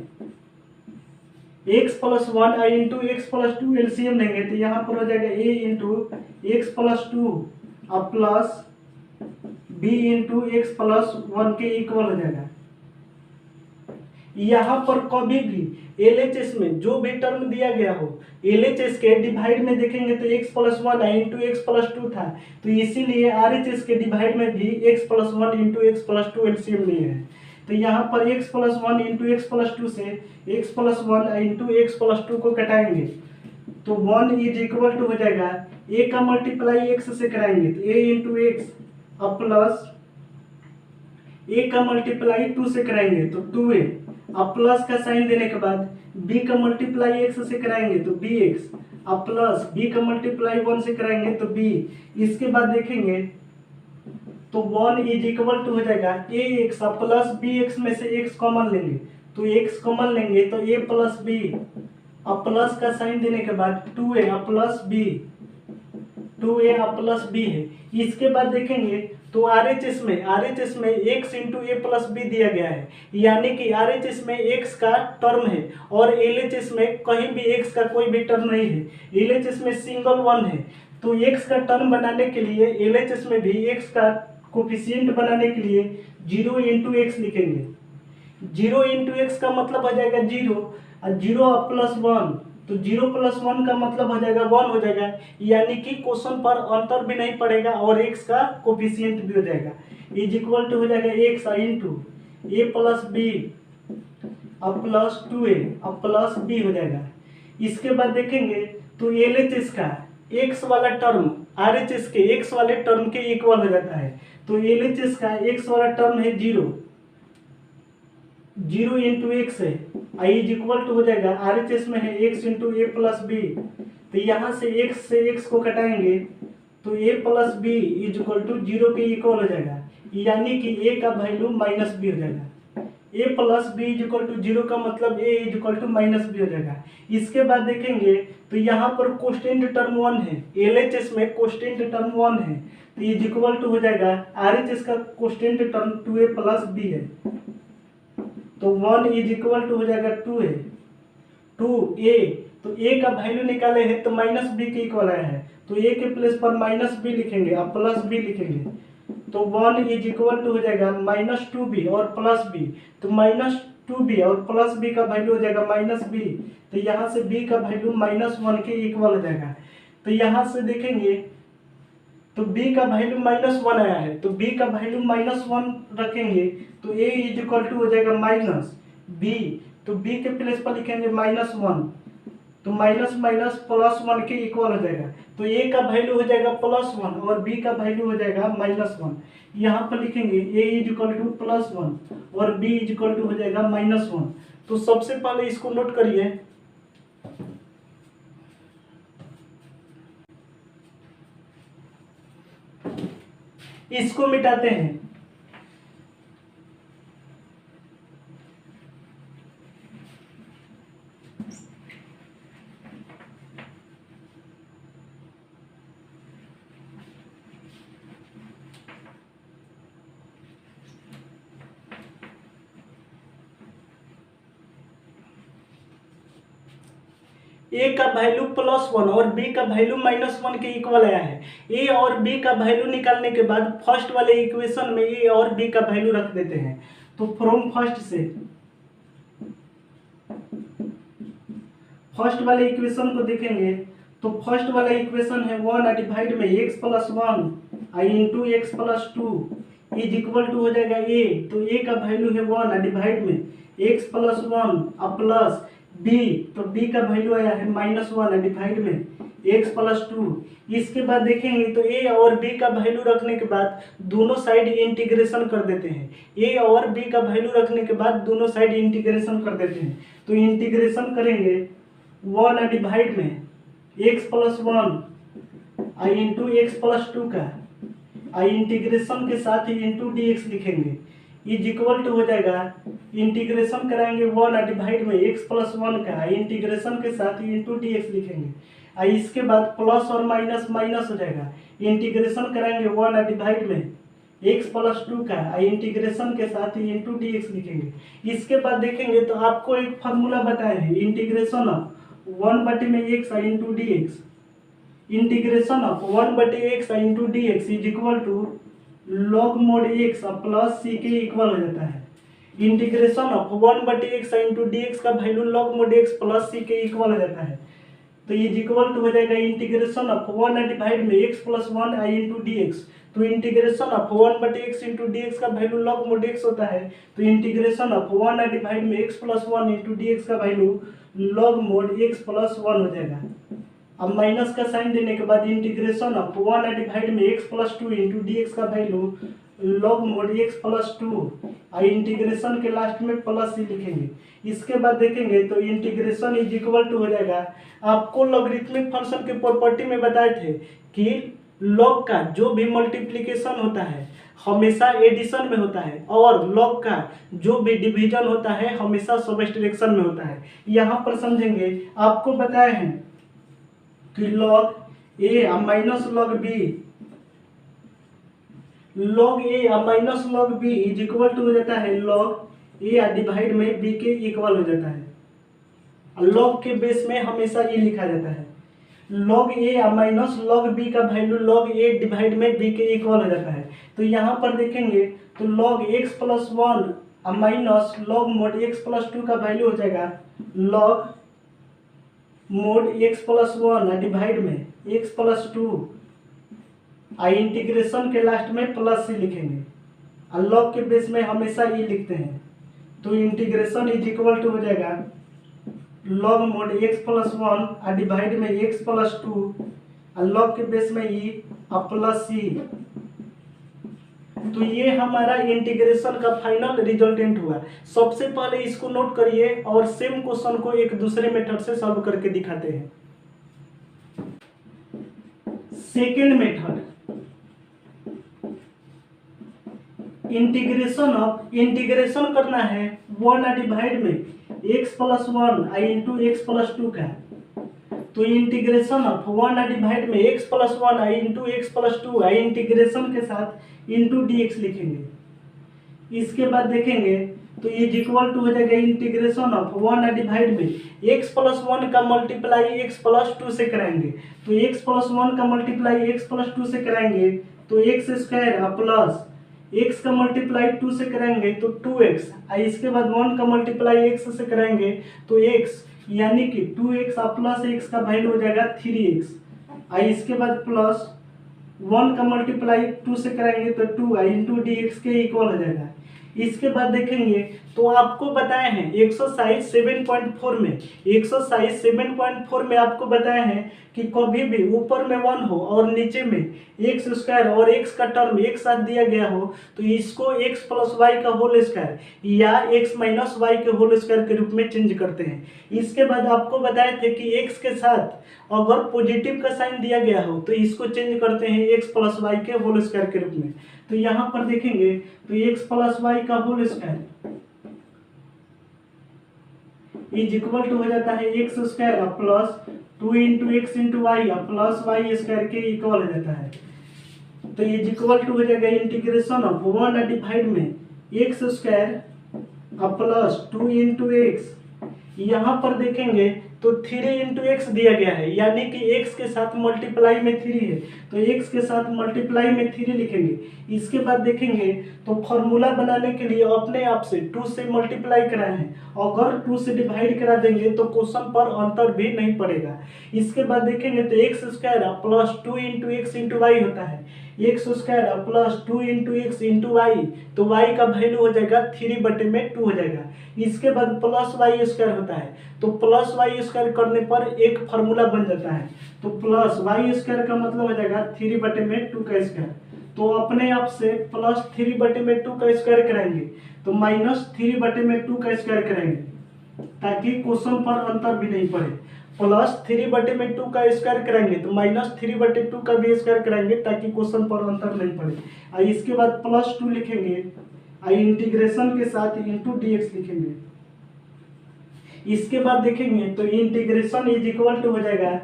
एक्स प्लस वन आई into x plus two LCM लेंगे तो यहाँ पर हो जाएगा ए इंटू एक्स प्लस टू अब plus B into x plus one के इक्वल हो जाएगा। यहाँ पर कभी भी एलएचएस में जो भी टर्म दिया गया हो एलएचएस के डिवाइड में देखेंगे तो एक्स प्लस वन आई इंटू एक्स प्लस टू था, तो इसीलिए आरएचएस के डिवाइड में भी x plus one into x plus two LCM लिए है। तो यहाँ पर x plus one into x plus two से x plus one into x plus two को कटाएंगे तो वन इज इक्वल टू हो जाएगा ए का मल्टीप्लाई एक्स से कराएंगे तो ए इंटू एक्स अब प्लस ए का मल्टीप्लाई टू से कराएंगे तो टू ए अब प्लस का साइन देने के बाद बी का मल्टीप्लाई एक्स से कराएंगे तो बी एक्स अब प्लस बी का मल्टीप्लाई वन से कराएंगे तो बी। इसके बाद देखेंगे तो वन इज इक्वल टू हो जाएगा ए एक्स अब प्लस बी एक्स में से एक्स कॉमन लेंगे तो एक्स कॉमन लेंगे तो ए प्लस बी अब प्लस का साइन देने के बाद टू ए अब प्लस बी टू ए अब प्लस बी है। इसके बाद देखेंगे तो आरएचएस में x into a plus B दिया गया है, यानी कि आरएचएस में एक्स का टर्म है और एलएचएस में कहीं भी एक्स का कोई भी टर्म नहीं है, एलएचएस में सिंगल वन है। तो एक्स का टर्म बनाने के लिए एलएचएस में भी एक्स का कोफिशिएंट बनाने के लिए जीरो इंटू एक्स लिखेंगे। जीरो इंटू एक्स का मतलब हो जाएगा जीरो और जीरो प्लस वन तो जीरो प्लस वन का मतलब हो जाएगा वन हो जाएगा, यानी कि क्वेश्चन पर अंतर भी नहीं पड़ेगा और एक्स का कोफिशिएंट भी हो जाएगा। इज इक्वल टू हो जाएगा x into a plus b अब प्लस टू ए अब प्लस बी हो जाएगा। इसके बाद देखेंगे तो एलएचएस का एक्स वाला टर्म आरएचएस के एक्स वाले टर्म के इक्वल हो जाता है, तो एलएचएस का एक्स वाला टर्म है जीरो जीरो इंटू एक्स है आई इज इक्वल टू हो जाएगा आरएचएस में है x into a plus B तो यहाँ से एक्स को कटाएंगे तो a plus b is equal to zero के इक्वल हो जाएगा, यानी कि ए का वैल्यू माइनस बी हो जाएगा। A plus b is equal to zero का मतलब a is equal to minus b हो जाएगा। इसके बाद देखेंगे तो यहाँ पर कोस्टेंट टर्म वन है, एलएचएस में कोस्टेंट टर्म वन है तो इज इक्वल टू हो जाएगा आरएचएस का constant term two a plus B है तो वन इज इक्वल टू हो जाएगा टू ए तो ए का वैल्यू निकाले हैं तो माइनस बी के इक्वल आया है तो ए के प्लेस पर माइनस बी लिखेंगे अब प्लस बी लिखेंगे तो वन इज इक्वल टू हो जाएगा माइनस टू बी और प्लस बी तो माइनस टू बी और प्लस बी का वैल्यू हो जाएगा माइनस बी तो यहाँ से बी का वैल्यू माइनस वन के इक्वल हो जाएगा। तो यहाँ से देखेंगे तो b का वैल्यू माइनस वन आया है तो b का वैल्यू माइनस वन रखेंगे तो a इज इक्वल टू हो जाएगा माइनस b तो b के प्लेस पर लिखेंगे माइनस वन तो माइनस माइनस प्लस वन के इक्वल हो जाएगा तो a का वैल्यू हो जाएगा प्लस वन और b का वैल्यू हो जाएगा माइनस वन। यहाँ पर लिखेंगे a is equal two plus one और b इज इक्वल टू हो जाएगा माइनस वन। तो सबसे पहले इसको नोट करिए इसको मिटाते हैं ए का वैल्यू प्लस वन और बी का वैल्यू माइनस वन के इक्वल आया है। ए और बी का वैल्यू निकालने के बाद फर्स्ट वाले इक्वेशन में ए और बी का वैल्यू रख देते हैं तो फ्रॉम फर्स्ट वाले इक्वेशन को देखेंगे तो फर्स्ट वाला इक्वेशन है वन डिवाइड में x plus one I into x plus two is equal to हो जाएगा ए तो ए का वैल्यू है वन डिवाइड में एक्स प्लस वन अब प्लस बी तो बी का वैल्यू आया है माइनस वन डिवाइड में एक्स प्लस टू। इसके बाद देखेंगे तो ए और बी का वैल्यू रखने के बाद दोनों साइड इंटीग्रेशन कर देते हैं ए और बी का वैल्यू रखने के बाद दोनों साइड इंटीग्रेशन कर देते हैं तो इंटीग्रेशन करेंगे वन डिवाइड में एक्स प्लस वन आई इंटू एक्स प्लस टू का आई इंटीग्रेशन के साथ ही इंटू डी एक्स लिखेंगे इज इक्वल टू हो जाएगा इंटीग्रेशन कराएंगे वन डिवाइड में एक्स प्लस वन का इंटीग्रेशन के साथ ही इंटू डी एक्स लिखेंगे इसके बाद प्लस और माइनस माइनस हो जाएगा इंटीग्रेशन कराएंगे वन डिवाइड में एक्स प्लस टू का इंटीग्रेशन के साथ इंटू डी एक्स लिखेंगे। इसके बाद देखेंगे तो आपको एक फार्मूला बताए हैं, integration of 1/x into d x, integration of 1/x into d x is equal to log mod x plus सी के इक्वल हो जाता है। Integration of 1/x into d x का value log mod x plus सी के equal हो जाता है, तो इज इक्वल टू हो जाएगा इंटीग्रेशन ऑफ 1 डिवाइड में x प्लस 1 आई इंटू डी एक्स। तो integration of 1/x into d x का वैल्यू लॉग मोड x होता है, तो इंटीग्रेशन ऑफ 1 डिवाइड में x plus 1 into d x का value log mod x plus 1 हो जाएगा। अब माइनस का साइन देने के बाद इंटीग्रेशन ऑफ 1 डिवाइड में x plus 2 into d x का value log mod x plus 2 और इंटीग्रेशन के लास्ट में प्लस ही लिखेंगे। इसके बाद देखेंगे तो इंटीग्रेशन इज इक्वल टू हो जाएगा, आपको लॉगरिथमिक फंक्शन के प्रॉपर्टी में बताए थे कि लॉग का जो भी मल्टीप्लिकेशन होता है हमेशा एडिशन में होता है और लॉग का जो भी डिवीजन होता है हमेशा सबट्रैक्शन में होता है। यहाँ पर समझेंगे, आपको बताए हैं कि log A minus log B, log A minus log B is equal to हो जाता है लॉग ए डिवाइड में बी के इक्वल हो जाता है। लॉग के बेस में हमेशा ये लिखा जाता है, log A minus log B का वैल्यू लॉग ए डिवाइड में बी के इक्वल हो जाता है। तो यहाँ पर देखेंगे तो log x plus 1 minus log mod x plus 2 का वैल्यू हो जाएगा log mod x plus 1 divide में एक्स प्लस 2 आई इंटीग्रेशन के लास्ट में प्लस सी लिखेंगे और लॉग के बेस में हमेशा ये लिखते हैं, तो इंटीग्रेशन इज इक्वल टू हो जाएगा log mod x plus 1 divide में एक्स प्लस 2 और लॉग के बेस में ई और प्लस सी। तो ये हमारा इंटीग्रेशन का फाइनल रिजल्टेंट हुआ। सबसे पहले इसको नोट करिए और सेम क्वेश्चन को एक दूसरे मेथड से सॉल्व करके दिखाते हैं। सेकेंड मेथड, इंटीग्रेशन करना है 1 डिवाइड में x प्लस 1 आई इंटू एक्स प्लस 2 का, तो इंटीग्रेशन ऑफ 1 डिवाइड में x प्लस 1 आई इंटू एक्स प्लस 2 आई इंटीग्रेशन के साथ इंटू डी एक्स लिखेंगे। इसके बाद देखेंगे तो ये इक्वल टू हो जाएगा इंटीग्रेशन ऑफ 1 डिवाइड में x प्लस 1 का मल्टीप्लाई x प्लस 2 से कराएंगे, तो x प्लस 1 का मल्टीप्लाई x प्लस 2 से कराएंगे तो एक्स स्क्वायर प्लस x का मल्टीप्लाई 2 से कराएंगे तो 2x, इसके बाद 1 का मल्टीप्लाई x से कराएंगे तो x, यानी कि 2x प्लस x का वैल्यू हो जाएगा 3x, इसके बाद प्लस 1 का मल्टीप्लाई 2 से कराएंगे तो 2 इंटू डी एक्स के इक्वल हो जाएगा। इसके बाद देखेंगे तो आपको बताए हैं एक्सरसाइज 7.4 में आपको बताए हैं कि कभी भी ऊपर में 1 हो और नीचे में एक्स स्क्वायर और एक्स का टर्म एक साथ दिया गया हो तो इसको एक्स प्लस वाई का होल स्क्वायर या एक्स माइनस वाई के होल स्क्वायर के रूप में चेंज करते हैं। इसके बाद आपको बताए थे कि एक्स के साथ अगर पॉजिटिव का साइन दिया गया हो तो इसको चेंज करते हैं एक्स प्लस वाई के होल स्क्वायर के रूप में। तो यहाँ पर देखेंगे तो एक्स प्लस वाई का whole square is equal to हो जाता है x square plus 2 into x into y plus y square के इक्वल हो जाता है। तो इज इक्वल टू हो जाएगा इंटीग्रेशन ऑफ 1 डिवाइड में x square plus 2 into x, यहाँ पर देखेंगे तो 3 इंटू एक्स दिया गया है, यानी कि x के साथ मल्टीप्लाई में 3 है तो x के साथ मल्टीप्लाई में 3 लिखेंगे। इसके बाद देखेंगे तो फॉर्मूला बनाने के लिए अपने आप से 2 से मल्टीप्लाई कराए हैं, अगर 2 से डिवाइड करा देंगे तो क्वेश्चन पर अंतर भी नहीं पड़ेगा। इसके बाद देखेंगे तो x square plus 2 into x into y होता है, x square plus 2 into x into y, तो वाई का वैल्यू हो जाएगा 3/2 हो जाएगा। इसके बाद प्लस वाई स्क्वायर होता है, तो प्लस वाई स्क्वायर करने पर एक फार्मूला बन जाता है, तो प्लस वाई स्क्वायर का मतलब हो जाएगा 3/2 का स्क्वायर। तो अपने आप से प्लस 3/2 का स्क्वायर कराएंगे तो माइनस 3/2 का स्क्वायर कराएंगे ताकि क्वेश्चन पर अंतर भी नहीं पड़े। प्लस 3/2 का स्क्वायर कराएंगे तो माइनस 3/2 का भी स्क्वायर कराएंगे ताकि क्वेश्चन पर अंतर नहीं पड़े। इसके बाद प्लस 2 लिखेंगे, इंटीग्रेशन के साथ इंटू डी एक्स लिखेंगे। इसके बाद देखेंगे तो इंटीग्रेशन इज इक्वल टू हो जाएगा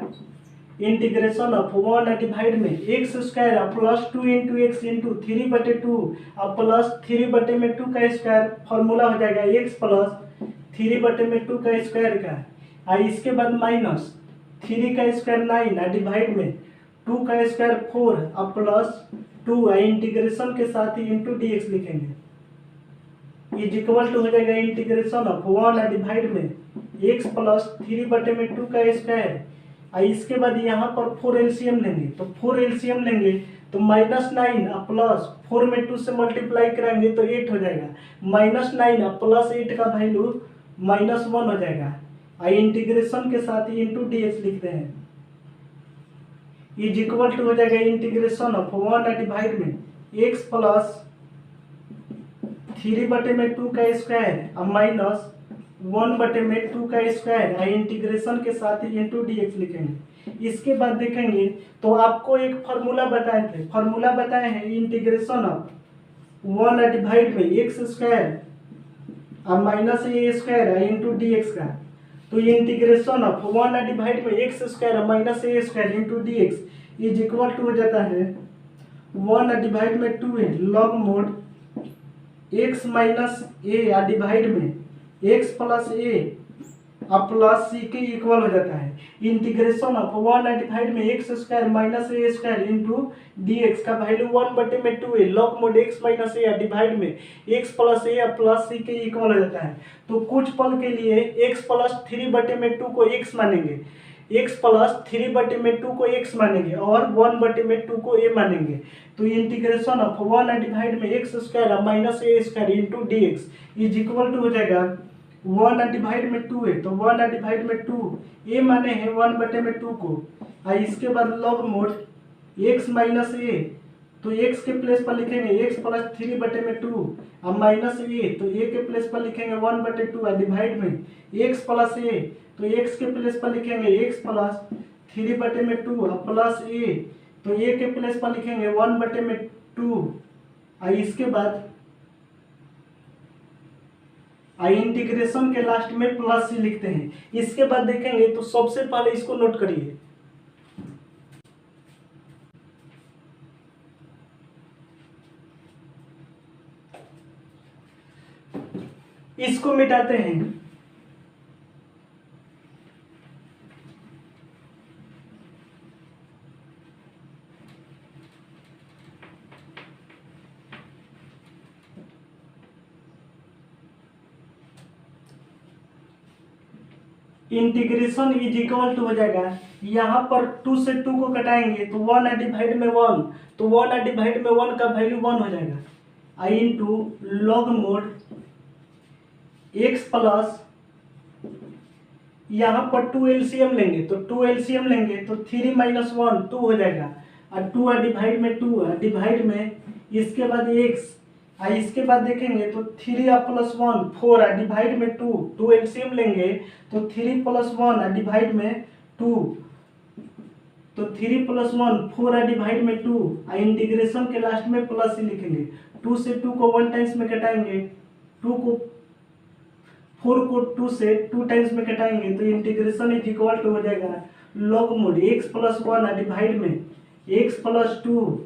इंटीग्रेशन ऑफ 1 डिवाइड में x square plus 2 into x into 3/2 और प्लस 3/2 का स्क्वायर फॉर्मूला हो जाएगा एक्स प्लस 3/2 का स्क्वायर का, और इसके बाद माइनस 3 का स्क्वायर 9 और डिवाइड में 2 का स्क्वायर 4 और प्लस 2 इंटीग्रेशन के साथ ही इंटू डी एक्स लिखेंगे इज इक्वल टू हो जाएगा इंटीग्रेशन ऑफ 1 डिवाइड में एक्स प्लस 3/2 का स्क्वायर, और इसके बाद यहाँ पर 4 एलसीएम लेंगे, तो 4 एलसीएम लेंगे तो -9 और प्लस 4 में 2 से मल्टीप्लाई कराएंगे तो 8 हो जाएगा, -9 और प्लस 8 का वैल्यू -1 हो जाएगा, और इंटीग्रेशन के साथ ही इंटू डी एक्स लिखते हैं इज इक्वल टू हो जाएगा इंटीग्रेशन ऑफ 1 डिवाइड में एक्स प्लस 3/2 का स्क्वायर और माइनस 1/2 का स्क्वायर और इंटीग्रेशन के साथ ही इंटू डी एक्स लिखेंगे। इसके बाद देखेंगे तो आपको एक फार्मूला बताए थे, फार्मूला बताए हैं इंटीग्रेशन ऑफ 1 डिवाइड में एक्स स्क्वायर और माइनस ए स्क्वायर और इंटू डी एक्स का, तो इंटीग्रेशन ऑफ 1 डिवाइड में एक्स स्क्वायर और minus a square into d x is equal to हो जाता है 1 डिवाइड में 2 log mod x minus a divide में एक्स प्लस ए और प्लस सी के इक्वल हो जाता है इंटीग्रेशन ऑफ 1 डिवाइड में x square minus a square into d x का वैल्यू 1/2 है log mod x minus a divide में एक्स प्लस ए और प्लस सी के इक्वल हो जाता है। तो कुछ पल के लिए एक्स प्लस 3/2 को एक्स मानेंगे, एक्स प्लस 3/2 को एक्स मानेंगे और 1/2 को ए मानेंगे, तो इंटीग्रेशन ऑफ 1 डिवाइड में एक्स स्क्वायर और minus a square into d x is equal to हो जाएगा 1 डिवाइड में 2 है तो 1 डिवाइड में 2 ए माने हैं 1/2 को, और इसके बाद लॉग मोड एक्स माइनस ए, तो एक्स के प्लेस पर लिखेंगे एक्स प्लस 3/2 और माइनस ए, तो ए के प्लेस पर लिखेंगे 1/2 और डिवाइड में एक्स प्लस ए, तो एक्स के प्लेस पर लिखेंगे एक्स प्लस 3/2 और प्लस ए, तो ए के प्लेस पर लिखेंगे 1/2 और इसके बाद इंटीग्रेशन के लास्ट में प्लस सी लिखते हैं। इसके बाद देखेंगे तो सबसे पहले इसको नोट करिए, इसको मिटाते हैं, इंटीग्रेशन इज इक्वल टू हो जाएगा यहाँ पर 2 से 2 को कटाएंगे तो 1 डिवाइड में 1, तो 1 डिवाइड में 1 का वैल्यू 1 हो जाएगा, आई into log mod x plus यहाँ पर 2 एलसीएम लेंगे, तो 2 एलसीएम लेंगे तो 3 - 1 2 हो जाएगा, और 2 डिवाइड में 2 डिवाइड में इसके बाद एक्स, और इसके बाद देखेंगे तो 3 + 1 4 डिवाइड में 2 एलसीएम लेंगे तो 3 + 1 डिवाइड में 2, तो 3 + 1 4 डिवाइड में 2 और इंटीग्रेशन के लास्ट में प्लस ही लिखेंगे, 2 से 2 को 1 टाइम्स में कटाएंगे, 4 को 2 से 2 टाइम्स में कटाएंगे तो इंटीग्रेशन इज इक्वल टू हो जाएगा log mod x plus 1 divide में एक्स प्लस 2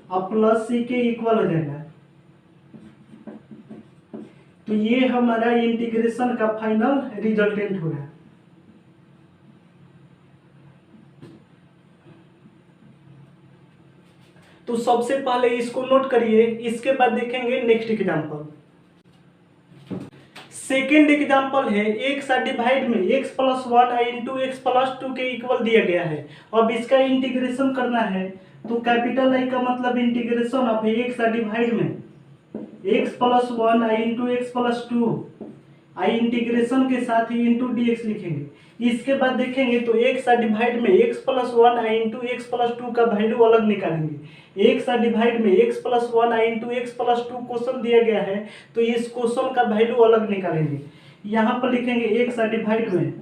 और प्लस सी के इक्वल हो जाएगा। तो ये हमारा इंटीग्रेशन का फाइनल रिजल्टेंट होगा। तो सबसे पहले इसको नोट करिए, इसके बाद देखेंगे नेक्स्ट एग्जांपल। सेकेंड एग्जांपल है एक्स डिवाइड में x plus 1 into x plus 2 के इक्वल दिया गया है। अब इसका इंटीग्रेशन करना है तो कैपिटल आई का मतलब इंटीग्रेशन ऑफ एक्स डिवाइड में x plus 1 into x plus 2 आई इंटीग्रेशन के साथ ही इंटू डी एक्स लिखेंगे। इसके बाद देखेंगे तो एक्स डिवाइड में x plus 1 into x plus 2 का वैल्यू अलग निकालेंगे। एक्स डिवाइड में x plus 1 into x plus 2 question दिया गया है तो इस क्वेश्चन का वैल्यू अलग निकालेंगे। यहाँ पर लिखेंगे एक्स डिवाइड में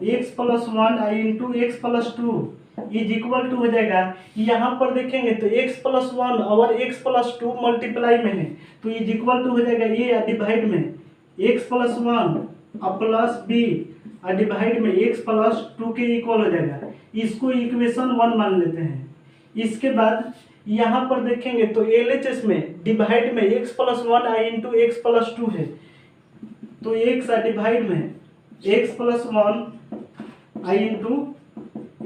x plus 1 into x plus 2 is equal to हो जाएगा, यहाँ पर देखेंगे तो x प्लस 1 और x प्लस 2 मल्टीप्लाई में है तो इज इक्वल टू हो जाएगा ये डिवाइड में x प्लस 1 और प्लस b डिवाइड में x प्लस 2 के इक्वल हो जाएगा। इसको इक्वेशन 1 मान लेते हैं। इसके बाद यहाँ पर देखेंगे तो LHS में डिवाइड में x प्लस 1 आई इंटू एक्स प्लस 2 है, तो x डिवाइड में x प्लस 1 आई into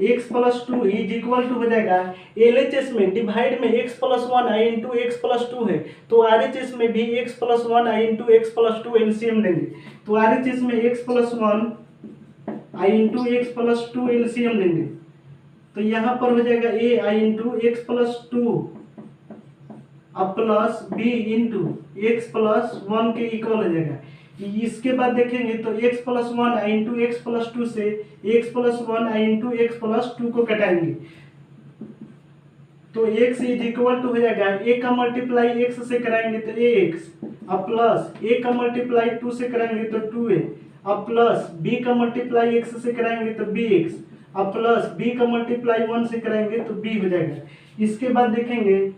x plus 2 is equal to हो जाएगा। LHS में डिवाइड में x प्लस 1 आई इंटू एक्स प्लस 2 है, तो RHS में भी x प्लस 1 आई इंटू एक्स प्लस 2 एलसीएम लेंगे, तो RHS में x प्लस 1 आई इंटू एक्स प्लस 2 एलसीएम लेंगे, तो यहाँ पर हो जाएगा a I into x plus 2 अब plus b into x plus 1 के इक्वल हो जाएगा। इसके बाद देखेंगे तो x प्लस 1 आई इंटू एक्स प्लस 2 से x प्लस 1 आई इंटू एक्स प्लस 2 को घटाएंगे, तो x इज इक्वल टू हो जाएगा a का मल्टीप्लाई x से कराएंगे तो ax अब प्लस a का मल्टीप्लाई 2 से कराएंगे तो 2a अब प्लस b का मल्टीप्लाई x से कराएंगे तो bx अब प्लस b का मल्टीप्लाई 1 से कराएंगे तो b हो जाएगा। इसके बाद देखेंगे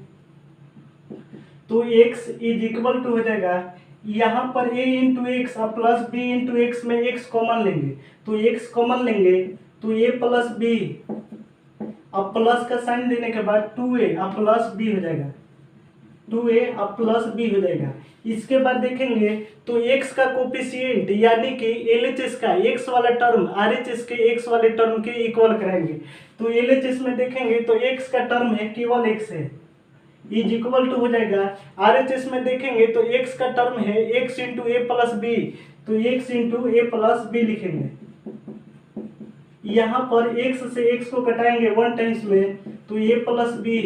तो x इज इक्वल टू हो जाएगा, यहाँ पर a इंटू एक्स अब प्लस b इंटू एक्स में x कॉमन लेंगे, तो x कॉमन लेंगे तो a प्लस b अब प्लस का साइन देने के बाद 2a अब प्लस b हो जाएगा, 2a अब प्लस b हो जाएगा। इसके बाद देखेंगे तो x का कोफिशिएंट यानी कि LHS का x वाला टर्म RHS के x वाले टर्म के इक्वल कराएंगे, तो LHS में देखेंगे तो x का टर्म है केवल x है इज इक्वल टू हो जाएगा। RHS में देखेंगे तो x का टर्म है x into a plus B, तो x into a plus B लिखेंगे। यहाँ पर x से x को घटाएंगे 1 टाइम्स में, तो a plus b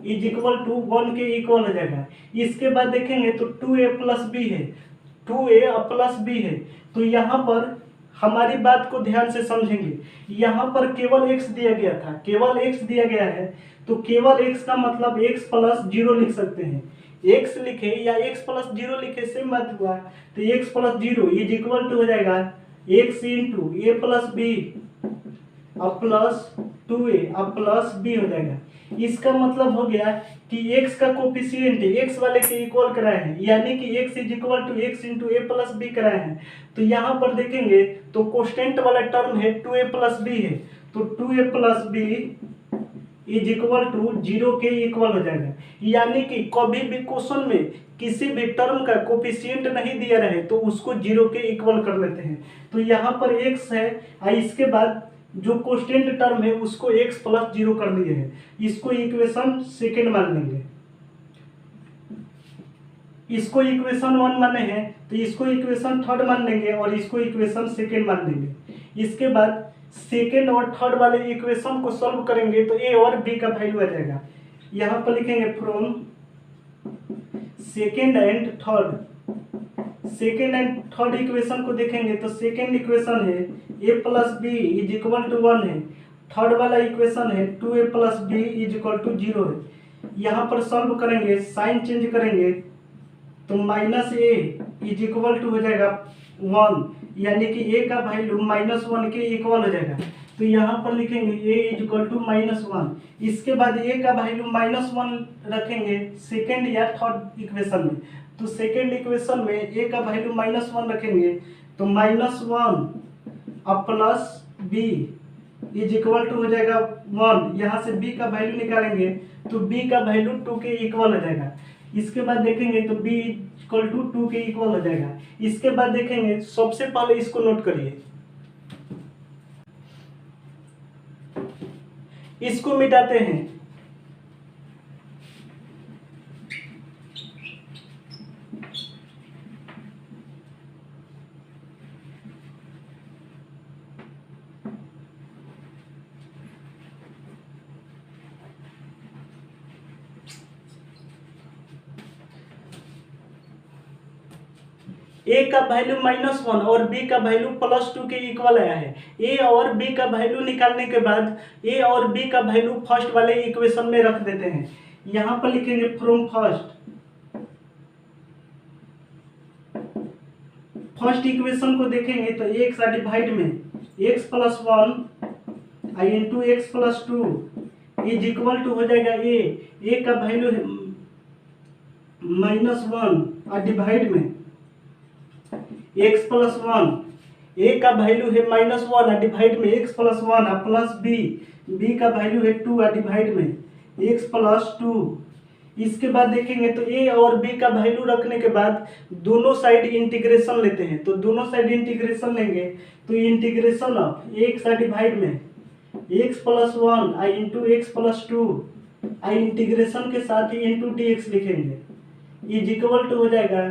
is equal to 1 के इक्वल हो जाएगा। इसके बाद देखेंगे तो 2a प्लस बी है, 2a प्लस बी है, तो यहाँ पर हमारी बात को ध्यान से समझेंगे। यहाँ पर केवल x दिया गया था, केवल x दिया गया है, तो केवल x का मतलब x प्लस 0 लिख सकते हैं। x लिखे या x प्लस 0 लिखे सेम बात हुआ, तो x plus 0 is equal to हो जाएगा x into a plus b अब प्लस 2a अब प्लस b हो जाएगा। इसका मतलब हो गया कि x का कोफिशिएंट x वाले के इक्वल कराए हैं, यानी कि x is equal to x into a plus b कराए हैं। तो यहाँ पर देखेंगे तो कोस्टेंट वाला टर्म है 2a प्लस बी है, तो 2a plus b is equal to 0 के इक्वल हो जाएगा। यानी कि कभी भी क्वेश्चन में किसी भी टर्म का कोफिशिएंट नहीं दिया रहे तो उसको 0 के इक्वल कर लेते हैं। तो यहाँ पर x है और इसके बाद जो कोस्टेंट टर्म है उसको x प्लस 0 कर दिए हैं, इसको इक्वेशन सेकेंड मान लेंगे। इसको इक्वेशन 1 माने हैं तो इसको इक्वेशन थर्ड मान लेंगे और इसको इक्वेशन सेकेंड मान लेंगे। इसके बाद सेकेंड और थर्ड वाले इक्वेशन को सॉल्व करेंगे तो a और b का वैल्यू आ जाएगा। यहाँ पर लिखेंगे from second and third, second and third equation को देखेंगे तो सेकेंड इक्वेशन है a plus b is equal to 1 है, थर्ड वाला इक्वेशन है 2a plus b is equal to 0 है। यहाँ पर सॉल्व करेंगे, साइन चेंज करेंगे तो minus a is equal to हो जाएगा 1, यानी कि a का वैल्यू -1 के इक्वल हो जाएगा। तो यहाँ पर लिखेंगे a इज इक्वल टू -1। इसके बाद a का वैल्यू -1 रखेंगे सेकेंड या थर्ड इक्वेशन में, तो सेकेंड इक्वेशन में a का वैल्यू -1 रखेंगे तो -1 अब plus b is equal to हो जाएगा 1। यहाँ से b का वैल्यू निकालेंगे तो b का वैल्यू 2 के इक्वल हो जाएगा। इसके बाद देखेंगे तो b इक्वल टू 2 के इक्वल हो जाएगा। इसके बाद देखेंगे, सबसे पहले इसको नोट करिए, इसको मिटाते हैं। a का वैल्यू -1 और b का वैल्यू +2 के इक्वल आया है। a और b का वैल्यू निकालने के बाद a और b का वैल्यू फर्स्ट वाले इक्वेशन में रख देते हैं। यहाँ पर लिखेंगे फ्रॉम फर्स्ट इक्वेशन को देखेंगे तो x डिवाइड में x प्लस 1 आई into x plus 2 is equal to हो जाएगा a का वैल्यू है -1 और डिवाइड में x प्लस 1 ए का वैल्यू है -1 डिवाइड में x प्लस 1 प्लस बी का वैल्यू है 2 डिवाइड में x प्लस 2। इसके बाद देखेंगे तो ए और बी का वैल्यू रखने के बाद दोनों साइड इंटीग्रेशन लेते हैं। तो दोनों साइड इंटीग्रेशन लेंगे तो इंटीग्रेशन ऑफ एक्स डिवाइड में x प्लस 1 आई इंटू एक्स प्लस 2 आई इंटीग्रेशन के साथ ही इंटू डी एक्स लिखेंगे इज इक्वल टू हो जाएगा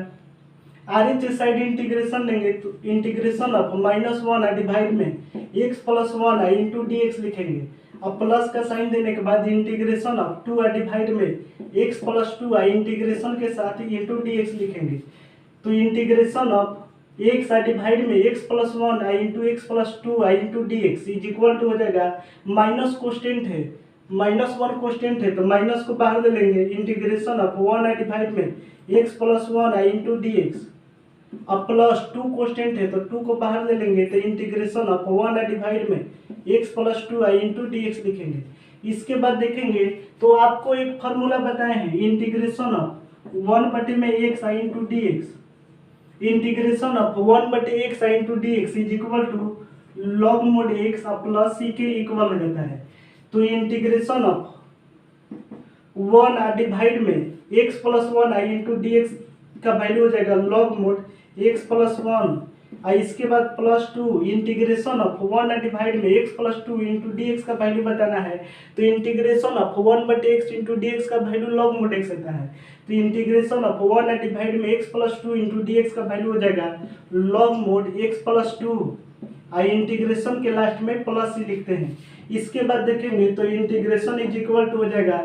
आर एच साइड इंटीग्रेशन लेंगे तो इंटीग्रेशन ऑफ -1 डिवाइड में x प्लस 1 आई इंटू डी एक्स लिखेंगे। अब प्लस का साइन देने के बाद इंटीग्रेशन ऑफ 2 डिवाइड में x प्लस 2 आई इंटीग्रेशन के साथ ही इंटू डी एक्स लिखेंगे। तो इंटीग्रेशन ऑफ x डिवाइड में x प्लस 1 आई इंटू एक्स प्लस 2 आई into d x is equal to हो जाएगा माइनस कोस्टेंट है -1 कोस्टेंट है तो माइनस को बाहर ले लेंगे इंटीग्रेशन ऑफ 1 डिवाइड में x प्लस 1 आई इंटू डी एक्स। अब प्लस 2 कोस्टेंट है तो 2 को बाहर ले लेंगे तो इंटीग्रेशन ऑफ 1 डिवाइड में x प्लस 2 आई इंटू डी एक्स लिखेंगे। इसके बाद देखेंगे तो आपको एक फार्मूला बताए हैं इंटीग्रेशन ऑफ 1 बटे में x आई into d x. Integration of 1 बटे x आई into d x is equal to log mod x plus c के इक्वल हो जाता है। तो इंटीग्रेशन ऑफ 1 डिवाइड में x प्लस 1 आई इंटू डी एक्स का वैल्यू हो जाएगा लॉग मोड x प्लस 1 और इसके बाद प्लस 2 इंटीग्रेशन ऑफ 1 डिवाइड में x plus 2 into d x का वैल्यू बताना है। तो इंटीग्रेशन ऑफ 1 बटे x इंटू डी एक्स का वैल्यू लॉग मोड x होता है। तो इंटीग्रेशन ऑफ 1 डिवाइड में x plus 2 into d x का वैल्यू हो जाएगा लॉग मोड x प्लस 2 और इंटीग्रेशन के लास्ट में प्लस ही लिखते हैं। इसके बाद देखेंगे तो इंटीग्रेशन इज इक्वल टू हो जाएगा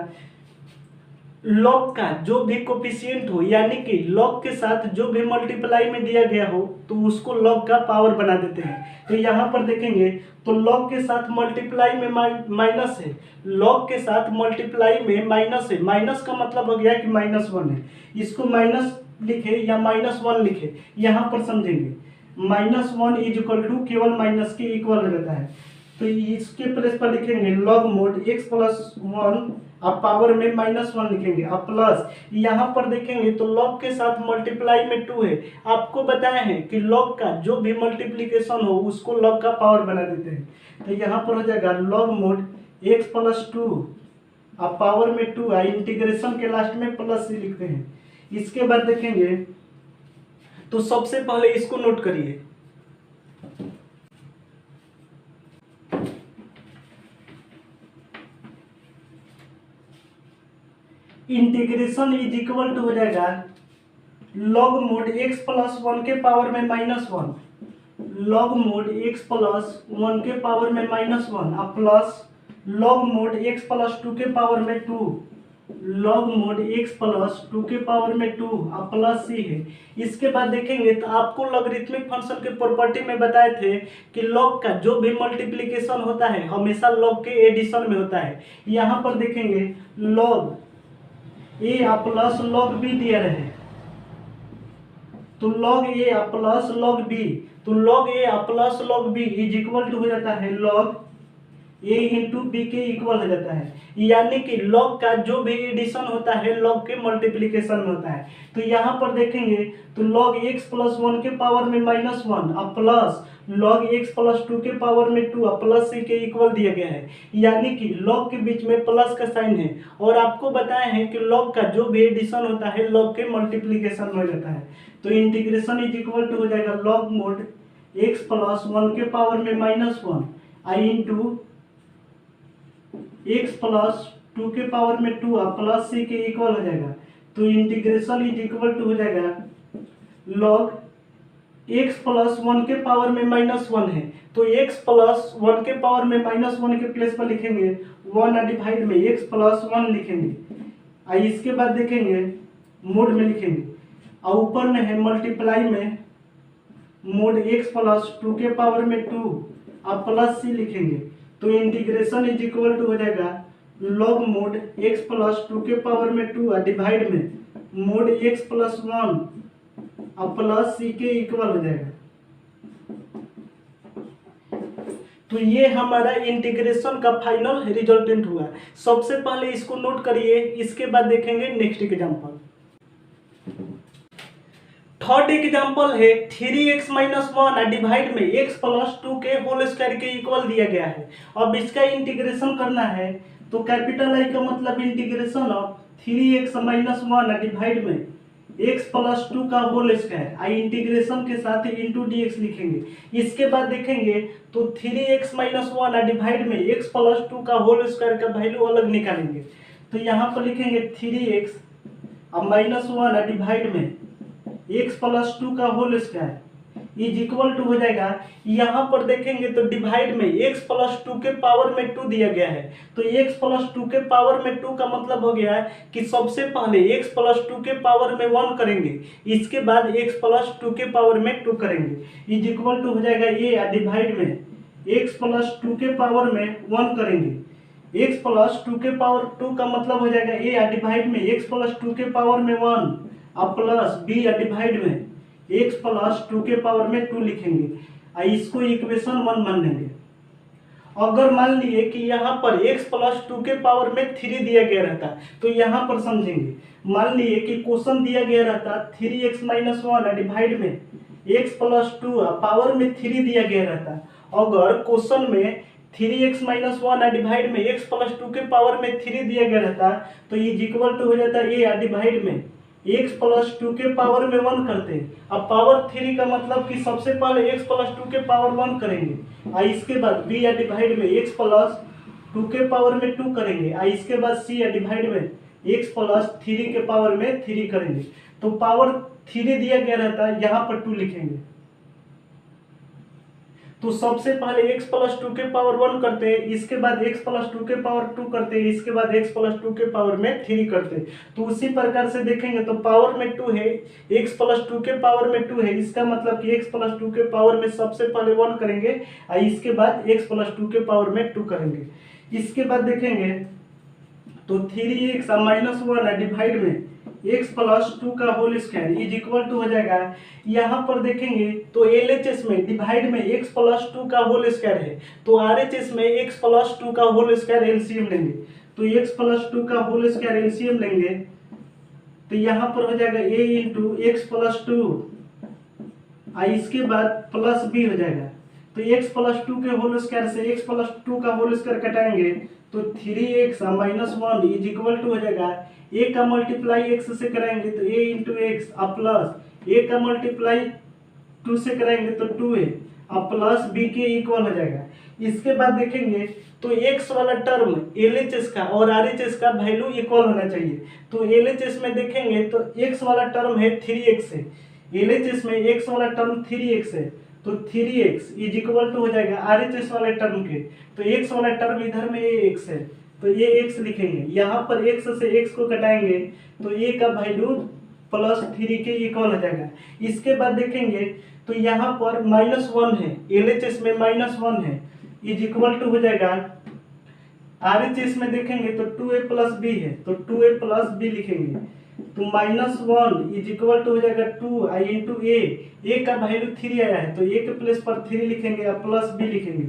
लॉग का जो भी कोफिशिएंट हो यानी कि लॉग के साथ जो भी मल्टीप्लाई में दिया गया हो तो उसको लॉग का पावर बना देते हैं। तो यहाँ पर देखेंगे तो लॉग के साथ मल्टीप्लाई में माइनस है, लॉग के साथ मल्टीप्लाई में माइनस है, माइनस का मतलब हो गया कि -1 है। इसको माइनस लिखे या -1 लिखे यहाँ पर समझेंगे -1 इज इक्वल टू केवल माइनस के इक्वल रहता है। तो इसके प्लेस पर लिखेंगे लॉग मोड x प्लस 1 अब पावर में -1 लिखेंगे अब प्लस यहाँ पर देखेंगे तो लॉग के साथ मल्टीप्लाई में 2 है। आपको बताया है कि लॉग का जो भी मल्टीप्लिकेशन हो उसको लॉग का पावर बना देते हैं। तो यहाँ पर हो जाएगा लॉग मोड x प्लस 2 अब पावर में 2 आई इंटीग्रेशन के लास्ट में प्लस ही लिखते हैं। इसके बाद देखेंगे तो सबसे पहले इसको नोट करिए इंटीग्रेशन इज इक्वल टू हो जाएगा लॉग मोड x प्लस 1 के पावर में -1 लॉग मोड x प्लस 1 के पावर में -1 अब plus log mod x plus 2 के पावर में 2 लॉग मोड x प्लस 2 के पावर में 2 अब प्लस c है। इसके बाद देखेंगे तो आपको लॉगरिथमिक फंक्शन के प्रॉपर्टी में बताए थे कि लॉग का जो भी मल्टीप्लिकेशन होता है हमेशा लॉग के एडिशन में होता है। यहाँ पर देखेंगे log a plus log b दिया रहे तो log a plus log b तो log a plus log B is equal to हो जाता है लॉग ए इंटू बी के इक्वल हो जाता है। यानी कि लॉग का जो भी एडिशन होता है लॉग के मल्टीप्लिकेशन में होता है। तो यहाँ पर देखेंगे तो लॉग x प्लस 1 के पावर में -1 अब प्लस लॉग x प्लस 2 के पावर में 2 अब प्लस c के इक्वल दिया गया है। यानी कि लॉग के बीच में प्लस का साइन है और आपको बताया है कि लॉग का जो भी एडिशन होता है लॉग के मल्टीप्लिकेशन में हो जाता है। तो इंटीग्रेशन इज इक्वल टू हो जाएगा लॉग मोड x प्लस 1 के पावर में -1 आई इंटू x प्लस 2 के पावर में 2 प्लस c के इक्वल हो जाएगा। तो इंटीग्रेशन इज इक्वल टू हो जाएगा लॉग x प्लस 1 के पावर में -1 है तो x प्लस 1 के पावर में -1 के प्लेस पर लिखेंगे 1 डिवाइड में x प्लस 1 लिखेंगे। इसके बाद देखेंगे मोड में लिखेंगे और ऊपर में है मल्टीप्लाई में मोड x प्लस 2 के पावर में 2 अब प्लस c लिखेंगे। तो इंटीग्रेशन इज इक्वल टू हो जाएगा लॉग मोड x प्लस 2 के पावर में 2 डिवाइड में मोड x प्लस 1 अब प्लस c के इक्वल हो जाएगा। तो ये हमारा इंटीग्रेशन का फाइनल रिजल्टेंट हुआ। सबसे पहले इसको नोट करिए, इसके बाद देखेंगे नेक्स्ट एग्जांपल। थर्ड एग्जाम्पल है 3x माइनस वन डिवाइड में x प्लस टू के होल स्क्वायर के इक्वल दिया गया है। अब इसका इंटीग्रेशन करना है तो कैपिटल आई का मतलब integration of 3x minus one divide में x प्लस टू का होल स्क्वायर आई इंटीग्रेशन के साथ ही इंटू डी एक्स लिखेंगे। इसके बाद देखेंगे तो 3x माइनस वन डिवाइड में x प्लस टू का होल स्क्वायर का वैल्यू अलग निकालेंगे। तो यहाँ पर लिखेंगे 3x माइनस वन डिवाइड में x प्लस टू का whole square is equal to हो जाएगा। यहाँ पर देखेंगे तो डिवाइड में x प्लस टू के पावर में 2 दिया गया है। तो x प्लस टू के पावर में 2 का मतलब हो गया है कि सबसे पहले x प्लस टू के पावर में 1 करेंगे, इसके बाद x प्लस टू के पावर में 2 करेंगे इज इक्वल टू हो जाएगा ये डिवाइड में x प्लस टू के पावर में 1 करेंगे। x प्लस टू के पावर 2 का मतलब हो जाएगा ये डिवाइड में x प्लस टू के पावर में 1 अब प्लस b डिवाइड में x प्लस टू के पावर में 2 लिखेंगे। इसको इक्वेशन 1 मान लेंगे। अगर मान लिए कि यहाँ पर x प्लस टू के पावर में 3 दिया गया रहता तो यहाँ पर समझेंगे, मान लिए कि क्वेश्चन दिया गया रहता 3x माइनस वन डिवाइड में x प्लस टू पावर में 3 दिया गया रहता। अगर क्वेश्चन में 3x माइनस वन डिवाइड में x प्लस टू के पावर में 3 दिया गया रहता तो ये इक्वल टू हो जाता a डिवाइड में x प्लस टू के पावर में 1 करते हैं। अब पावर 3 का मतलब कि सबसे पहले x प्लस टू के पावर 1 करेंगे इसके बाद b डिवाइड में x प्लस टू के पावर में 2 करेंगे इसके बाद c डिवाइड में x प्लस 3 के पावर में 3 करेंगे। तो पावर 3 दिया गया रहता है, यहाँ पर 2 लिखेंगे। तो सबसे पहले x प्लस टू के पावर 1 करते हैं, इसके बाद x प्लस टू के पावर 2 करते हैं, इसके बाद x प्लस टू के पावर में 3 करते हैं। तो उसी प्रकार से देखेंगे तो पावर में 2 है, x प्लस टू के पावर में 2 है, इसका मतलब कि x प्लस टू के पावर में सबसे पहले 1 करेंगे इसके बाद x प्लस टू के पावर में 2 करेंगे। इसके बाद देखेंगे तो 3x माइनस वन डिवाइड में x प्लस टू का whole square is equal to हो जाएगा। यहाँ पर देखेंगे तो LHS में डिवाइड में x प्लस टू का होल स्क्वायर है तो RHS में x प्लस टू का होल स्क्वायर एलसीएम लेंगे। तो x प्लस टू का होल स्क्वायर एलसीएम लेंगे तो यहाँ पर हो जाएगा a into x plus two इसके बाद प्लस b हो जाएगा। तो x प्लस टू के होल स्क्वायर से x प्लस टू का होल स्क्वायर कटाएंगे तो 3x minus one is equal to हो जाएगा a का मल्टीप्लाई x से कराएंगे तो a into x plus a का मल्टीप्लाई 2 से कराएंगे तो 2a प्लस b के इक्वल हो जाएगा। इसके बाद देखेंगे तो x वाला टर्म LHS का और RHS का वैल्यू इक्वल होना चाहिए। तो LHS में देखेंगे तो x वाला टर्म है 3x है, LHS में x वाला टर्म 3x है तो 3x इज इक्वल टू हो जाएगा RHS वाले टर्म के। तो x वाला टर्म इधर में x है तो ये x लिखेंगे, यहाँ पर x से x को कटाएंगे तो a का वैल्यू प्लस 3 के इक्वल हो जाएगा। इसके बाद देखेंगे तो यहाँ पर -1 है, LHS में -1 है इज इक्वल टू हो जाएगा। RHS में देखेंगे तो 2a प्लस b है तो 2a प्लस b लिखेंगे तो -1 इज इक्वल टू हो जाएगा 2 इंटू a का वैल्यू 3 आया है तो a के प्लेस पर 3 लिखेंगे प्लस b लिखेंगे।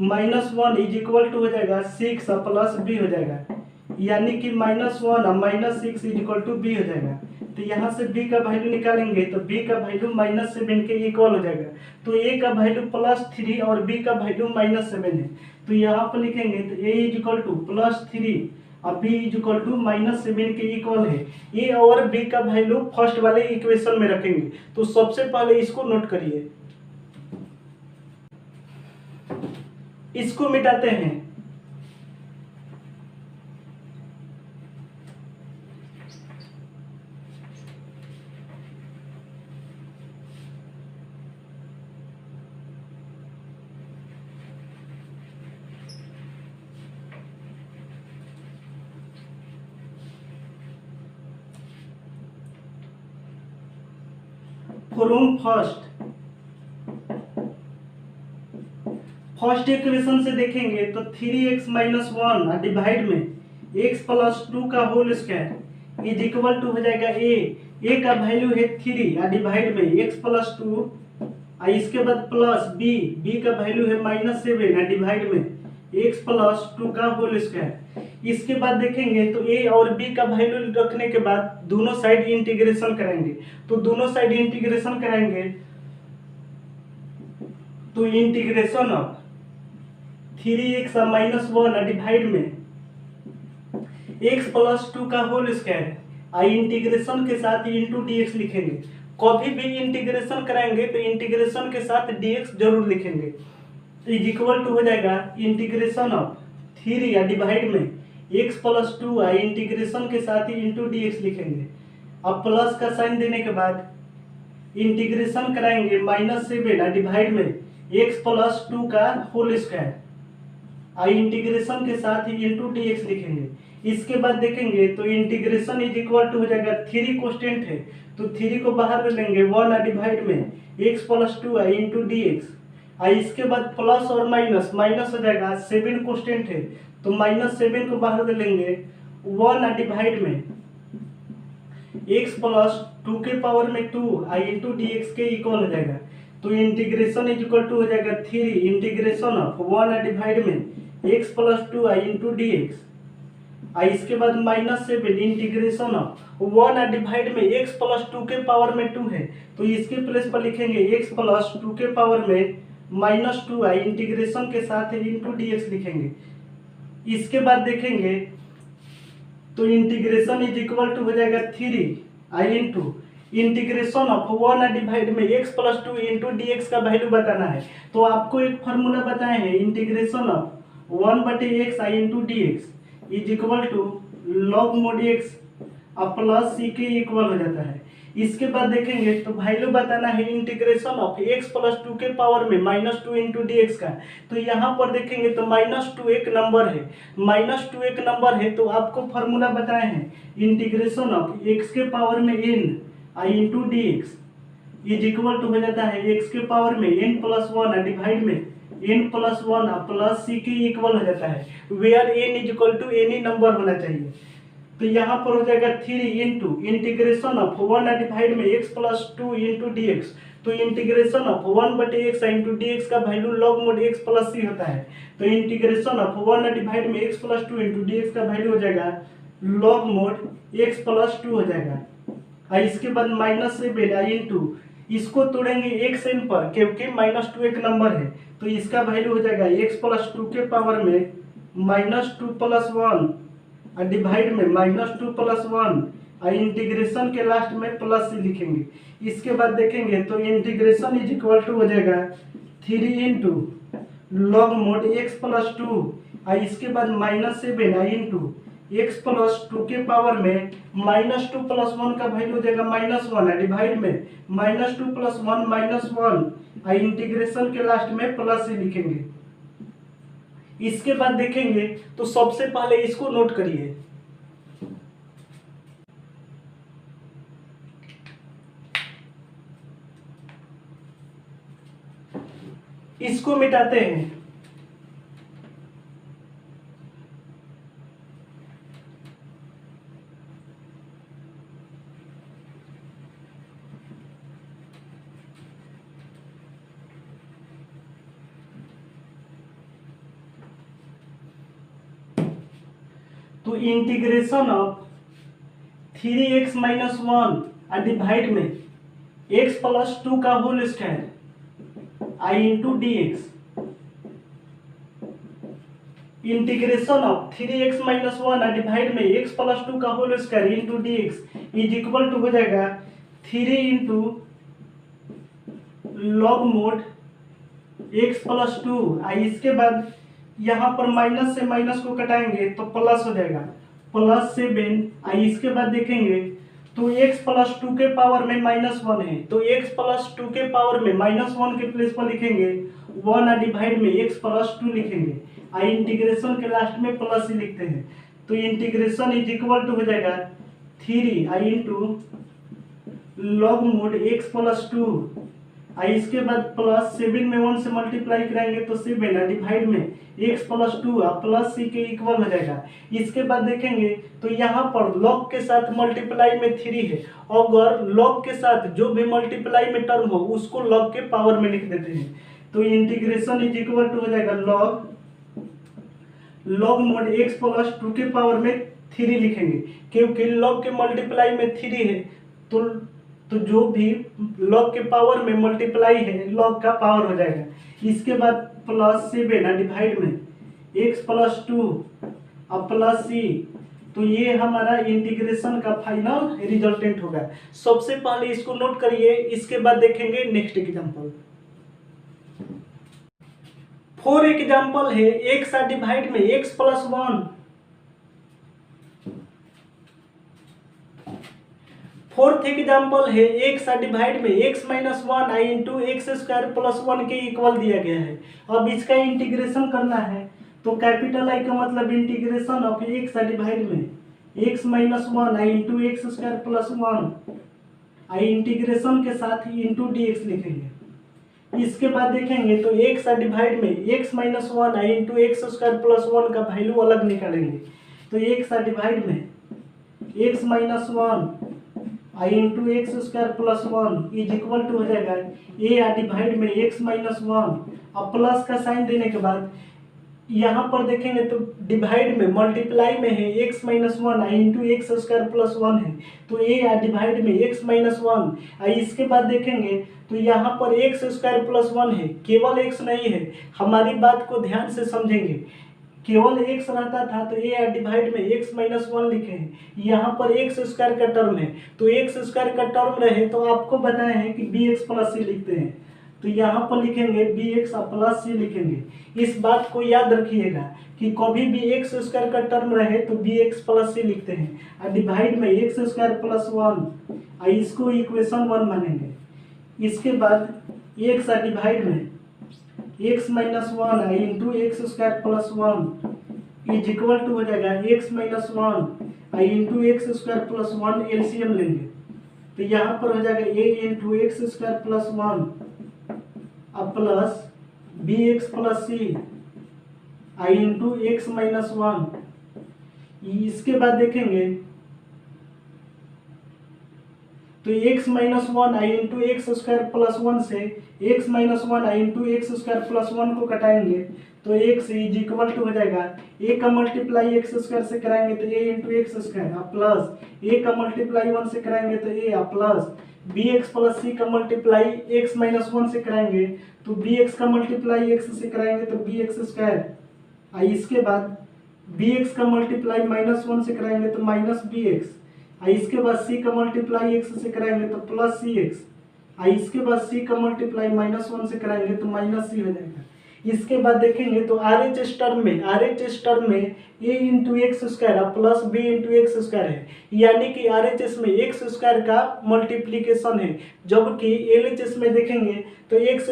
-1 इज इक्वल टू हो जाएगा 6 प्लस b हो जाएगा, यानी कि -1 minus 6 is equal to b हो जाएगा। तो यहाँ से b का वैल्यू निकालेंगे तो b का वैल्यू -7 के इक्वल हो जाएगा। तो a का वैल्यू +3 और b का वैल्यू -7 है तो यहाँ पर लिखेंगे तो a इज इक्वल टू +3 और b इज इक्वल टू -7 के इक्वल है। a और b का वैल्यू फर्स्ट वाले इक्वेशन में रखेंगे। तो सबसे पहले इसको नोट करिए, इसको मिटाते हैं। फ्रॉम फर्स्ट इक्वेशन से देखेंगे तो 3x माइनस वन डिवाइड में x प्लस टू का whole square is equal to हो जाएगा a का वैल्यू है 3 डिवाइड में x प्लस टू इसके बाद प्लस b का वैल्यू है -7 डिवाइड में x प्लस टू का होल स्क्वायर इसके बाद देखेंगे तो ए और बी का वैल्यू रखने के बाद दोनों साइड इंटीग्रेशन कराएंगे। तो दोनों साइड इंटीग्रेशन कराएंगे तो integration of 3x minus 1 divide में x प्लस 2 का होल स्क्वायर आई इंटीग्रेशन के साथ इंटू dx लिखेंगे। कभी भी इंटीग्रेशन कराएंगे तो इंटीग्रेशन के साथ dx जरूर लिखेंगे। इज इक्वल टू हो जाएगा इंटीग्रेशन ऑफ 3 या डिवाइड में x प्लस 2 आई इंटीग्रेशन के साथ ही इंटू dx लिखेंगे। अब प्लस का साइन देने के बाद इंटीग्रेशन कराएंगे -7 डिवाइड में x प्लस 2 का होल स्क्वायर आई इंटीग्रेशन के साथ ही इंटू dx लिखेंगे। इसके बाद देखेंगे तो इंटीग्रेशन इज इक्वल टू हो जाएगा 3 कांस्टेंट है तो 3 को बाहर ले लेंगे 1 डिवाइड में x प्लस 2 आई इंटू dx। इसके बाद प्लस और माइनस हो जाएगा 7 कांस्टेंट है तो -7 को बाहर ले लेंगे 1 डिवाइड में x प्लस 2 के पावर में 2 आई इंटू dx के इक्वल हो जाएगा। तो इंटीग्रेशन इज इक्वल टू हो जाएगा 3 इंटीग्रेशन ऑफ 1 डिवाइड में x प्लस 2 आई इंटू dx। इसके बाद -7 इंटीग्रेशन ऑफ 1 डिवाइड में x प्लस 2 के पावर में 2 है तो इसके प्लेस पर लिखेंगे x प्लस 2 के पावर में -2 आई इंटीग्रेशन के साथ इंटू dx लिखेंगे। इसके बाद देखेंगे तो इंटीग्रेशन इज इक्वल टू हो जाएगा 3 आई इंटू इंटीग्रेशन ऑफ 1 डिवाइड में x प्लस 2 इंटू dx का वैल्यू बताना है। तो आपको एक फार्मूला बताए हैं इंटीग्रेशन ऑफ 1/x आई into dx is equal to log mod x plus c के इक्वल हो जाता है। इसके बाद देखेंगे तो वैल्यू बताना है इंटीग्रेशन ऑफ x प्लस 2 के पावर में -2 इंटू dx का। तो यहाँ पर देखेंगे तो -2 एक नंबर है, -2 एक नंबर है तो आपको फार्मूला बताए हैं इंटीग्रेशन ऑफ x के पावर में n आई into dx is equal to हो जाता है x के पावर में n प्लस 1 डिवाइड में n प्लस 1 प्लस c के इक्वल हो जाता है where n is equal to any number होना चाहिए। तो यहाँ पर हो जाएगा 3 इंटू इंटीग्रेशन ऑफ 1 डिवाइड में x प्लस 2 इंटू dx। तो integration of 1/x into dx का value log mod x plus c होता है। तो इंटीग्रेशन ऑफ 1 डिवाइड में x प्लस 2 इंटू dx का वैल्यू हो जाएगा लॉग मोड x प्लस 2 हो जाएगा। इसके बाद -7 आई इंटू इसको तोड़ेंगे x n पर क्योंकि -2 एक नंबर है तो इसका वैल्यू हो जाएगा x प्लस 2 के पावर में -2 प्लस 1 डिवाइड में -2 प्लस 1 इंटीग्रेशन के लास्ट में प्लस c लिखेंगे। इसके बाद देखेंगे तो इंटीग्रेशन इज इक्वल टू हो जाएगा 3 into log mod x plus 2 इसके बाद -7 आई इंटू x प्लस 2 के पावर में -2 प्लस 1 का वैल्यू हो जाएगा -1 डिवाइड में -2 प्लस 1 -1 इंटीग्रेशन के लास्ट में प्लस c लिखेंगे। इसके बाद देखेंगे तो सबसे पहले इसको नोट करिए, इसको मिटाते हैं। तो integration of 3x minus 1 divide में x प्लस 2 का whole square I into dx। Integration of 3x minus 1 divide में x प्लस 2 का whole square into dx is equal to हो जाएगा 3 into log mod x plus 2 इसके बाद यहाँ पर माइनस से माइनस को कटाएंगे तो प्लस हो जाएगा +7 इसके बाद देखेंगे तो x प्लस 2 के पावर में -1 है तो x प्लस 2 के पावर में -1 के प्लेस पर लिखेंगे 1 डिवाइड में x प्लस 2 लिखेंगे इंटीग्रेशन के लास्ट में प्लस ही लिखते हैं। तो इंटीग्रेशन इज इक्वल टू हो जाएगा 3 into log mod x plus 2 इसके बाद +7 में 1 से मल्टीप्लाई कराएंगे तो 7 डिवाइड में x प्लस 2 प्लस c के इक्वल हो जाएगा। इसके बाद देखेंगे तो यहाँ पर लॉग के साथ मल्टीप्लाई में 3 है, अगर लॉग के साथ जो भी मल्टीप्लाई में टर्म हो उसको लॉग के पावर में लिख देते हैं। तो इंटीग्रेशन इज इक्वल टू हो जाएगा लॉग मोड एक्स प्लस 2 के पावर में 3 लिखेंगे, क्योंकि लॉग के मल्टीप्लाई में 3 है, तो जो भी लॉग के पावर में मल्टीप्लाई है लॉग का पावर हो जाएगा। इसके बाद प्लस 7 डिवाइड में एक्स प्लस 2 और प्लस सी, तो ये हमारा इंटीग्रेशन का फाइनल रिजल्टेंट होगा। सबसे पहले इसको नोट करिए, इसके बाद देखेंगे नेक्स्ट एग्जांपल। 4 एग्जांपल है एक्स डिवाइड में एक्स प्लस 1। फोर्थ एग्जाम्पल है एक्स डिवाइड में एक्स माइनस 1 आई इंटू एक्स स्क्वायर प्लस 1 के इक्वल दिया गया है। अब इसका इंटीग्रेशन करना है, तो कैपिटल आई का मतलब इंटीग्रेशन ऑफ एक्स डिवाइड में एक्स माइनस 1 आई इंटू एक्स स्क्वायर प्लस 1 आई इंटीग्रेशन के साथ ही इंटू डी एक्स लिखेंगे। इसके बाद देखेंगे तो एक्स डिवाइड में एक्स माइनस 1 आई इंटू एक्स स्क्वायर प्लस 1 का वैल्यू अलग निकालेंगे। तो एक्स डिवाइड में एक्स माइनस 1 आई into x square plus 1 is equal to हो जाएगा ए डिवाइड में एक्स माइनस 1। अब प्लस का साइन देने के बाद यहाँ पर देखेंगे तो डिवाइड में मल्टीप्लाई में है एक्स माइनस 1 आई इंटू एक्स स्क्वायर प्लस 1 है, तो ए डिवाइड में एक्स माइनस 1। इसके बाद देखेंगे तो यहाँ पर एक्स स्क्वायर प्लस 1 है, केवल एक्स नहीं है, हमारी बात को ध्यान से समझेंगे। केवल एक्स रहता था तो ए डिवाइड में एक्स माइनस 1 लिखे हैं, यहाँ पर एक्स स्क्वायर का टर्म है, तो एक्स स्क्वायर का टर्म रहे तो आपको बताया है कि बी एक्स प्लस सी लिखते हैं, तो यहाँ पर लिखेंगे बी एक्स प्लस सी लिखेंगे। इस बात को याद रखिएगा कि कभी भी एक्स स्क्वायर का टर्म रहे तो बी एक्स प्लस सी लिखते हैं, और डिवाइड में एक्स स्क्वायर प्लस 1, इसको इक्वेशन 1 मानेंगे। इसके बाद एक्स डिवाइड में एक्स माइनस 1 आई into x square plus 1 is equal to हो जाएगा एक्स माइनस 1 आई into x square plus 1 LCM लेंगे, तो यहाँ पर हो जाएगा ए इंटू एक्स स्क्वायर प्लस 1 अब plus B x plus c आई इंटू एक्स माइनस 1। इसके बाद देखेंगे तो एक्स माइनस 1 आई इंटू एक्स स्क्वायर प्लस 1 से एक्स माइनस 1 आई इंटू एक्स स्क्वायर प्लस 1 को कटाएंगे तो एक्स इज इक्वल टू हो जाएगा ए का मल्टीप्लाई एक्स स्क्वायर से कराएंगे तो ए into x square plus A का मल्टीप्लाई 1 से कराएंगे तो a plus B x plus सी का मल्टीप्लाई एक्स माइनस 1 से कराएंगे तो बी एक्स का मल्टीप्लाई एक्स से कराएंगे तो बी एक्स स्क्वायर। इसके बाद बी एक्स का मल्टीप्लाई माइनस 1 से कराएंगे तो माइनस बी एक्स, इसके बाद सी का मल्टीप्लाई एक्स से कराएंगे तो प्लस सी एक्स, इसके बाद सी का मल्टीप्लाई माइनस 1 से कराएंगे तो माइनस सी हो जाएगा। इसके बाद देखेंगे तो आर एच एस टर्म में a into x square plus B into x square है, यानी कि आर एच एस में एक्स स्क्वायर का मल्टीप्लीकेशन है, जबकि एल एच एस में देखेंगे तो एक्स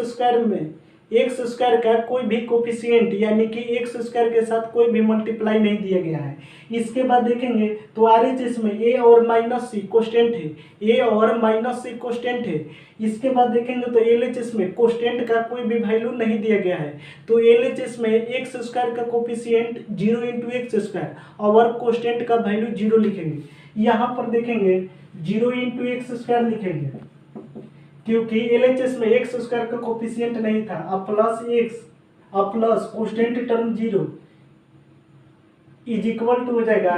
स्क्वायर का कोई भी कोफिशिएंट यानी कि एक्स स्क्वायर के साथ कोई भी मल्टीप्लाई नहीं दिया गया है। इसके बाद देखेंगे तो आरएचएस में ए और माइनस सी कोस्टेंट है, ए और माइनस सी कोस्टेंट है। इसके बाद देखेंगे तो एलएचएस में कोस्टेंट का कोई भी वैल्यू नहीं दिया गया है, तो एलएचएस में एक्स स्क्वायर का कोफिशिएंट 0 इंटू एक्स स्क्वायर और कोस्टेंट का वैल्यू 0 लिखेंगे। यहाँ पर देखेंगे 0 इंटू एक्स स्क्वायर लिखेंगे क्योंकि एलएचएस में एक्स स्क्वायर का कोफिशिएंट नहीं था, अब प्लस एक्स अब plus constant term 0 is equal to हो जाएगा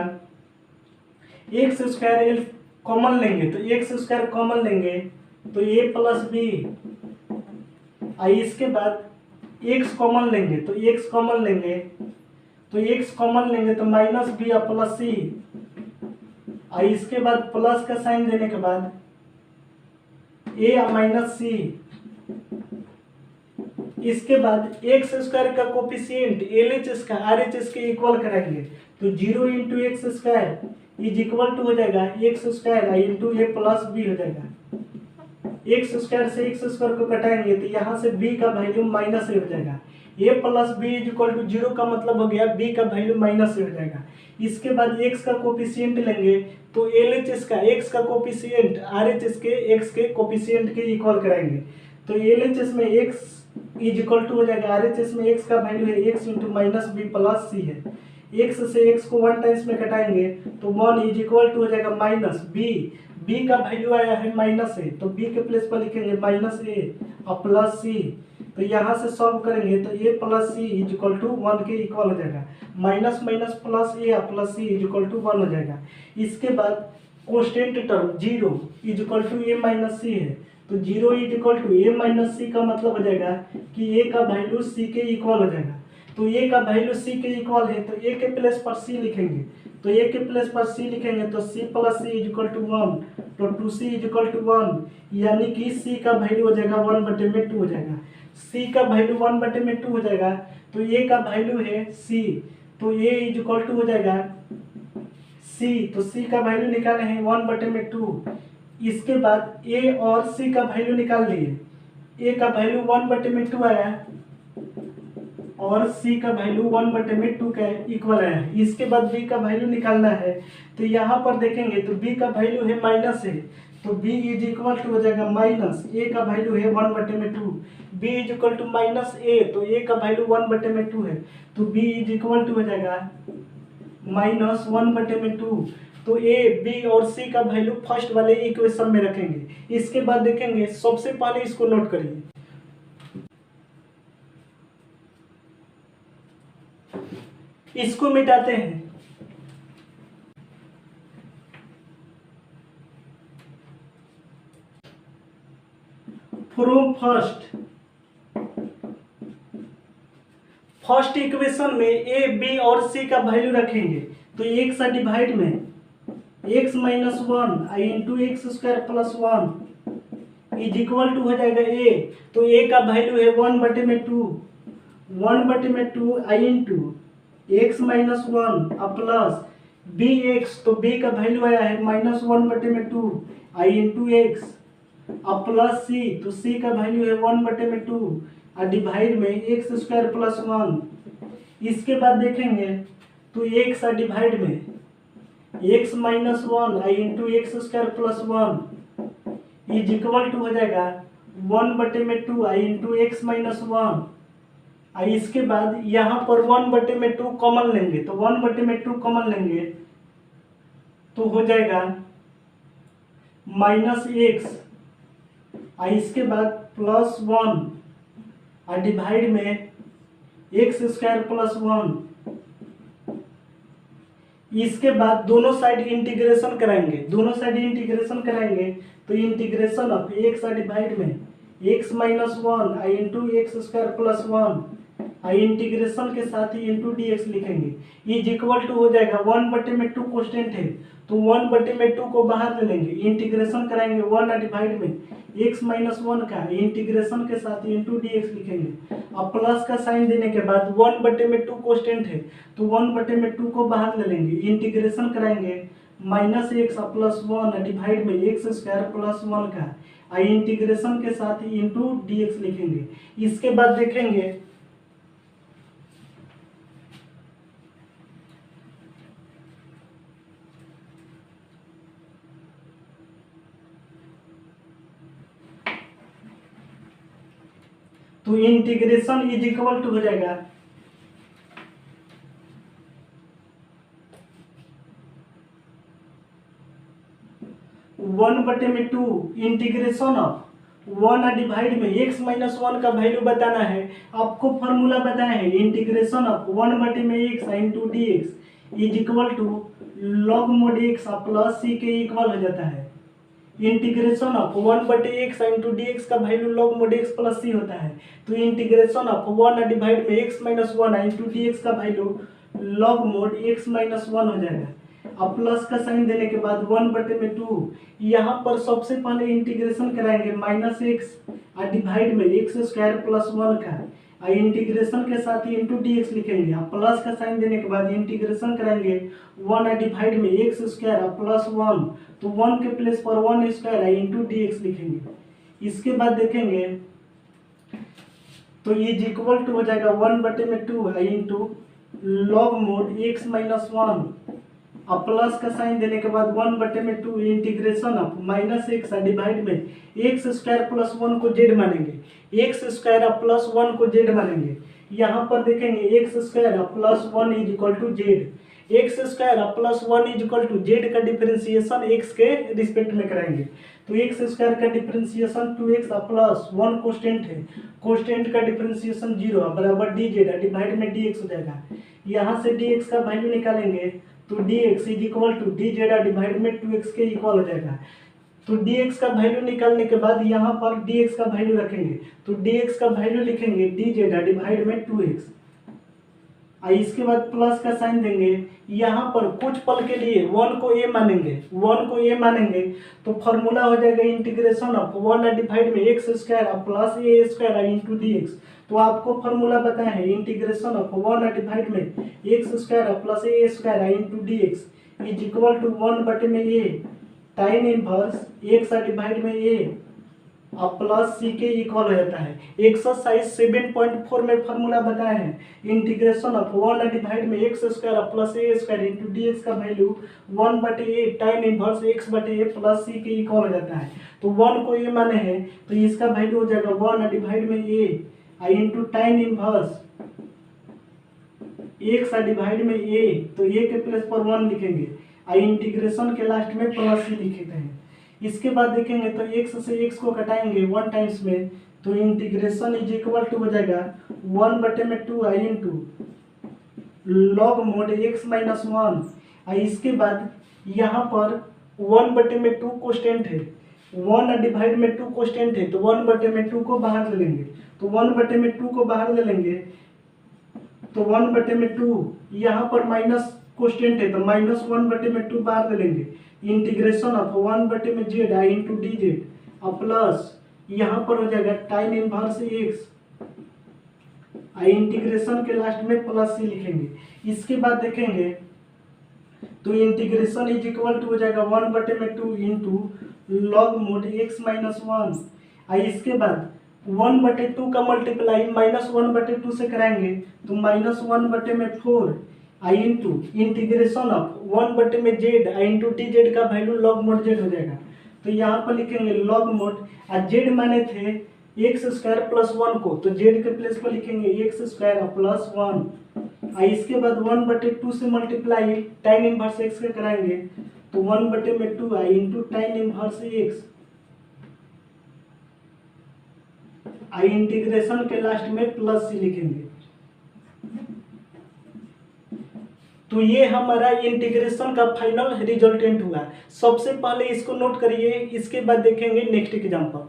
एक्स स्क्वायर कॉमन लेंगे तो एक्स स्क्वायर कॉमन लेंगे तो ए प्लस बी, इसके बाद एक्स कॉमन लेंगे तो एक्स कॉमन लेंगे तो एक्स कॉमन लेंगे तो माइनस बी और प्लस सी, इसके बाद प्लस का साइन देने के बाद ए माइनस सी, इसके बाद एक्स स्क्वायर का कोफिशिएंट एलएचएस का आरएचएस के इक्वल कराएंगे तो 0 into x square is equal to हो जाएगा x square into a plus b हो जाएगा। एक्स स्क्वायर से एक्स स्क्वायर को कटाएंगे तो यहाँ से बी का वैल्यू माइनस हो जाएगा, a plus b is equal to 0 का मतलब हो गया बी का वैल्यू माइनस हो जाएगा। इसके बाद एक्स का कोफिशिएंट लेंगे तो एलएचएस का एक्स का कोफिशिएंट आरएचएस के एक्स के कोफिशिएंट के इक्वल कराएंगे तो एलएचएस में एक्स इज इक्वल टू हो जाएगा आरएचएस में एक्स का वैल्यू है x into minus b plus c है, एक्स से एक्स को 1 टाइम्स में कटाएंगे तो 1 इज इक्वल टू हो जाएगा माइनस बी बी का वैल्यू आया है -a, तो बी के प्लेस पर लिखेंगे -a और प्लस सी। तो यहाँ से सॉल्व करेंगे तो a plus c is equal to 1 के इक्वल हो जाएगा। Minus minus plus a plus c is equal to 1 हो जाएगा। इसके बाद constant term 0 is equal to a minus c है, तो 0 is equal to a minus c का मतलब हो जाएगा कि a का वैल्यू c के इक्वल हो जाएगा। तो a का वैल्यू c के इक्वल है तो a के प्लेस पर c लिखेंगे, तो a के प्लेस पर c लिखेंगे तो c plus c is equal to 1, तो 2c इज इक्वल टू 1, यानी कि c का वैल्यू हो जाएगा 1/2 हो जाएगा। c का वैल्यू 1/2 हो जाएगा तो a का वैल्यू है c, तो a इज इक्वल टू हो जाएगा c, तो c का वैल्यू निकाले हैं 1/2। इसके बाद a और c का वैल्यू निकाल लिए, a का वैल्यू 1/2 आया और c का वैल्यू 1/2 का इक्वल आया है। इसके बाद b का वैल्यू निकालना है, तो यहाँ पर देखेंगे तो b का वैल्यू है माइनस है, तो b इज इक्वल टू हो जाएगा माइनस a का वैल्यू है 1/2, b is equal to minus a, तो a का वैल्यू 1/2 है, तो b इज इक्वल टू हो जाएगा -1/2। तो a b और c का वैल्यू फर्स्ट वाले इक्वेशन में रखेंगे। इसके बाद देखेंगे, सबसे पहले इसको नोट करिए, इसको मिटाते हैं। फ्रॉम फर्स्ट इक्वेशन में ए बी और सी का वैल्यू रखेंगे, तो एक सा डिवाइड में x माइनस 1 आई into x square plus 1 is equal to हो जाएगा a, तो a का वैल्यू है 1/2 आई into x minus 1 plus B x, तो b का वैल्यू आया है -1/2 आई इंटू एक्स प्लस सी, तो c का वैल्यू है 1/2 और डिवाइड में एक्स स्क्वायर प्लस 1। इसके बाद देखेंगे तो एक सा डिवाइड में x माइनस 1 आई into x square plus 1 is equal to हो जाएगा 1/2 आई इंटू एक्स माइनस 1। इसके बाद यहाँ पर 1/2 कॉमन लेंगे, तो 1/2 कॉमन लेंगे तो हो जाएगा -x, इसके बाद प्लस 1 और डिवाइड में एक्स स्क्वायर प्लस 1। इसके बाद दोनों साइड इंटीग्रेशन कराएंगे, तो इंटीग्रेशन ऑफ एक्स डिवाइड में एक्स माइनस 1 आई into x square plus 1 integration के साथ ही इंटू डी एक्स लिखेंगे इज इक्वल टू हो जाएगा 1/2 कांस्टेंट है, तो 1/2 को बाहर ले लेंगे, इंटीग्रेशन कराएंगे 1 डिवाइड में x माइनस 1 का इंटीग्रेशन के साथ इंटू डी एक्स लिखेंगे। अब प्लस का साइन देने के बाद 1/2 कांस्टेंट है, तो 1/2 को बाहर ले लेंगे, इंटीग्रेशन कराएंगे -x प्लस 1 डिवाइड में एक्स स्क्वायर प्लस 1 का इंटीग्रेशन के साथ ही इंटू डी एक्स लिखेंगे। इसके बाद देखेंगे तो इंटीग्रेशन इज इक्वल टू हो जाएगा 1/2 इंटीग्रेशन ऑफ 1 डिवाइड में x माइनस 1 का वैल्यू बताना है, आपको फॉर्मूला बताया है integration of 1/x into d x is equal to log mod x plus सी के इक्वल हो जाता है। Integration of 1/x into d x का value log mod x plus c होता है, तो इंटीग्रेशन ऑफ 1 डिवाइड में x minus 1 into d x का value log mod x minus 1 हो जाएगा। अब प्लस का साइन देने के बाद 1/2 यहाँ पर सबसे पहले इंटीग्रेशन कराएंगे -x डिवाइड में एक्स स्क्वायर प्लस 1 का इंटीग्रेशन के साथ ही इंटू डी एक्स लिखेंगे। अब प्लस का साइन देने के बाद इंटीग्रेशन कराएंगे 1 डिवाइड में एक्स स्क्वायर प्लस 1, तो 1 के प्लेस पर 1 स्क्वायर इंटू डी एक्स लिखेंगे। इसके बाद देखेंगे तो इज इक्वल टू हो जाएगा 1/2 into log mod x minus 1 अब प्लस का साइन देने के बाद 1/2 इंटीग्रेशन ऑफ -x डिवाइड में एक्स स्क्वायर प्लस 1 को z मानेंगे, एक्स स्क्वायर प्लस 1 को z मानेंगे। यहाँ पर देखेंगे x square plus 1 is equal to z, x square plus 1 is equal to z का डिफरेंशिएशन एक्स के रिस्पेक्ट में कराएंगे। तो एक्स स्क्वायर का डिफरेंशिएशन 2x प्लस 1 कोस्टेंट है, कोस्टेंट का डिफरेंशिएशन 0 बराबर डी जेड डिवाइड में डी एक्स हो जाएगा। यहाँ से डी एक्स का वैल्यू निकालेंगे तो d x is equal to d z divide में 2x के इक्वल हो जाएगा। तो dx का वैल्यू निकालने के बाद यहाँ पर dx का वैल्यू रखेंगे, तो dx का वैल्यू लिखेंगे dz डिवाइड में 2x। इसके बाद प्लस का साइन देंगे। यहाँ पर कुछ पल के लिए 1 को a मानेंगे, 1 को a मानेंगे तो फॉर्मूला हो जाएगा इंटीग्रेशन ऑफ 1 डिवाइड में x square plus a square into d x. तो आपको फॉर्मूला बताया है इंटीग्रेशन ऑफ 1 डिवाइड में x square plus a square into d x is equal to 1 बटे में ए टाइन इनवर्स एक्स डिवाइड में ए प्लस सी के इक्वल हो जाता है। एक्सरसाइज 7.4 में फॉर्मूला बताया है इंटीग्रेशन ऑफ 1 डिवाइड में x square plus a square into d x का वैल्यू 1 बटे ए टाइन इनवर्स एक्स बटे ए प्लस सी के इक्वल हो जाता है। तो 1 को ए माने हैं तो इसका वैल्यू हो जाएगा 1 डिवाइड में a into tan inverse x divide में ए, तो ए के प्लेस पर 1 लिखेंगे इंटीग्रेशन के लास्ट में प्लस सी लिखे हैं। इसके बाद देखेंगे तो x से x को घटाएंगे 1 टाइम्स में, तो इंटीग्रेशन इज इक्वल टू हो जाएगा 1 बटे में 2 आई into log mod x minus 1। इसके बाद यहाँ पर 1 बटे में 2 कोस्टेंट है, 1 डिवाइड में 2 कोस्टेंट है, तो 1 बटे में 2 को बाहर ले लेंगे, तो 1 बटे में 2 को बाहर ले लेंगे तो 1 बटे में 2 यहाँ पर माइनस कोस्टेंट है तो माइनस 1 बटे में 2 बाहर ले लेंगे। इंटीग्रेशन ऑफ 1 बटे में Z I into D Z plus यहाँ पर हो जाएगा टाइन इनवर्स एक्स इंटीग्रेशन के लास्ट में प्लस सी लिखेंगे। इसके बाद देखेंगे तो इंटीग्रेशन इज इक्वल टू हो जाएगा 1 बटे में 2 into log mod x minus 1। इसके बाद 1 बटे 2 का मल्टीप्लाई माइनस 1 बटे 2 से कराएंगे तो माइनस 1 बटे में 4 इंटू इंटीग्रेशन ऑफ 1 बटे में जेड इंटू डी जेड का वैल्यू लॉग मोड जेड हो जाएगा। तो यहाँ पर लिखेंगे लॉग मोड जेड माने थे एक्स स्क्वायर प्लस 1 को, तो जेड के प्लेस पर लिखेंगे एक्स स्क्वायर प्लस 1। इसके बाद 1 बटे 2 से मल्टीप्लाई टाइन इनवर्स एक्स के कराएंगे तो 1 बटे में 2 into tan inverse x integration के लास्ट में प्लस सी लिखेंगे। तो ये हमारा इंटीग्रेशन का फाइनल रिजल्टेंट हुआ। सबसे पहले इसको नोट करिए, इसके बाद देखेंगे नेक्स्ट एग्जांपल।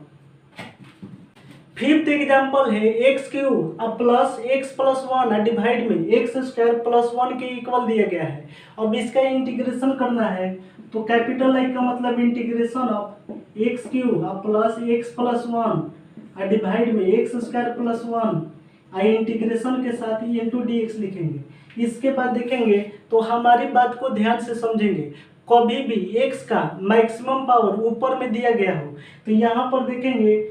फिफ्थ एग्जांपल है x cube plus x plus 1 divide में एक्स स्क्वायर प्लस 1 के इक्वल दिया गया है। अब इसका इंटीग्रेशन करना है तो कैपिटल आई का मतलब integration of x cube plus x plus 1 divide में एक्स स्क्वायर प्लस 1 इंटीग्रेशन के साथ ही इंटू डी एक्स लिखेंगे। इसके बाद देखेंगे तो हमारी बात को ध्यान से समझेंगे। कभी भी x का मैक्सिमम पावर ऊपर में दिया गया हो तो यहाँ पर देखेंगे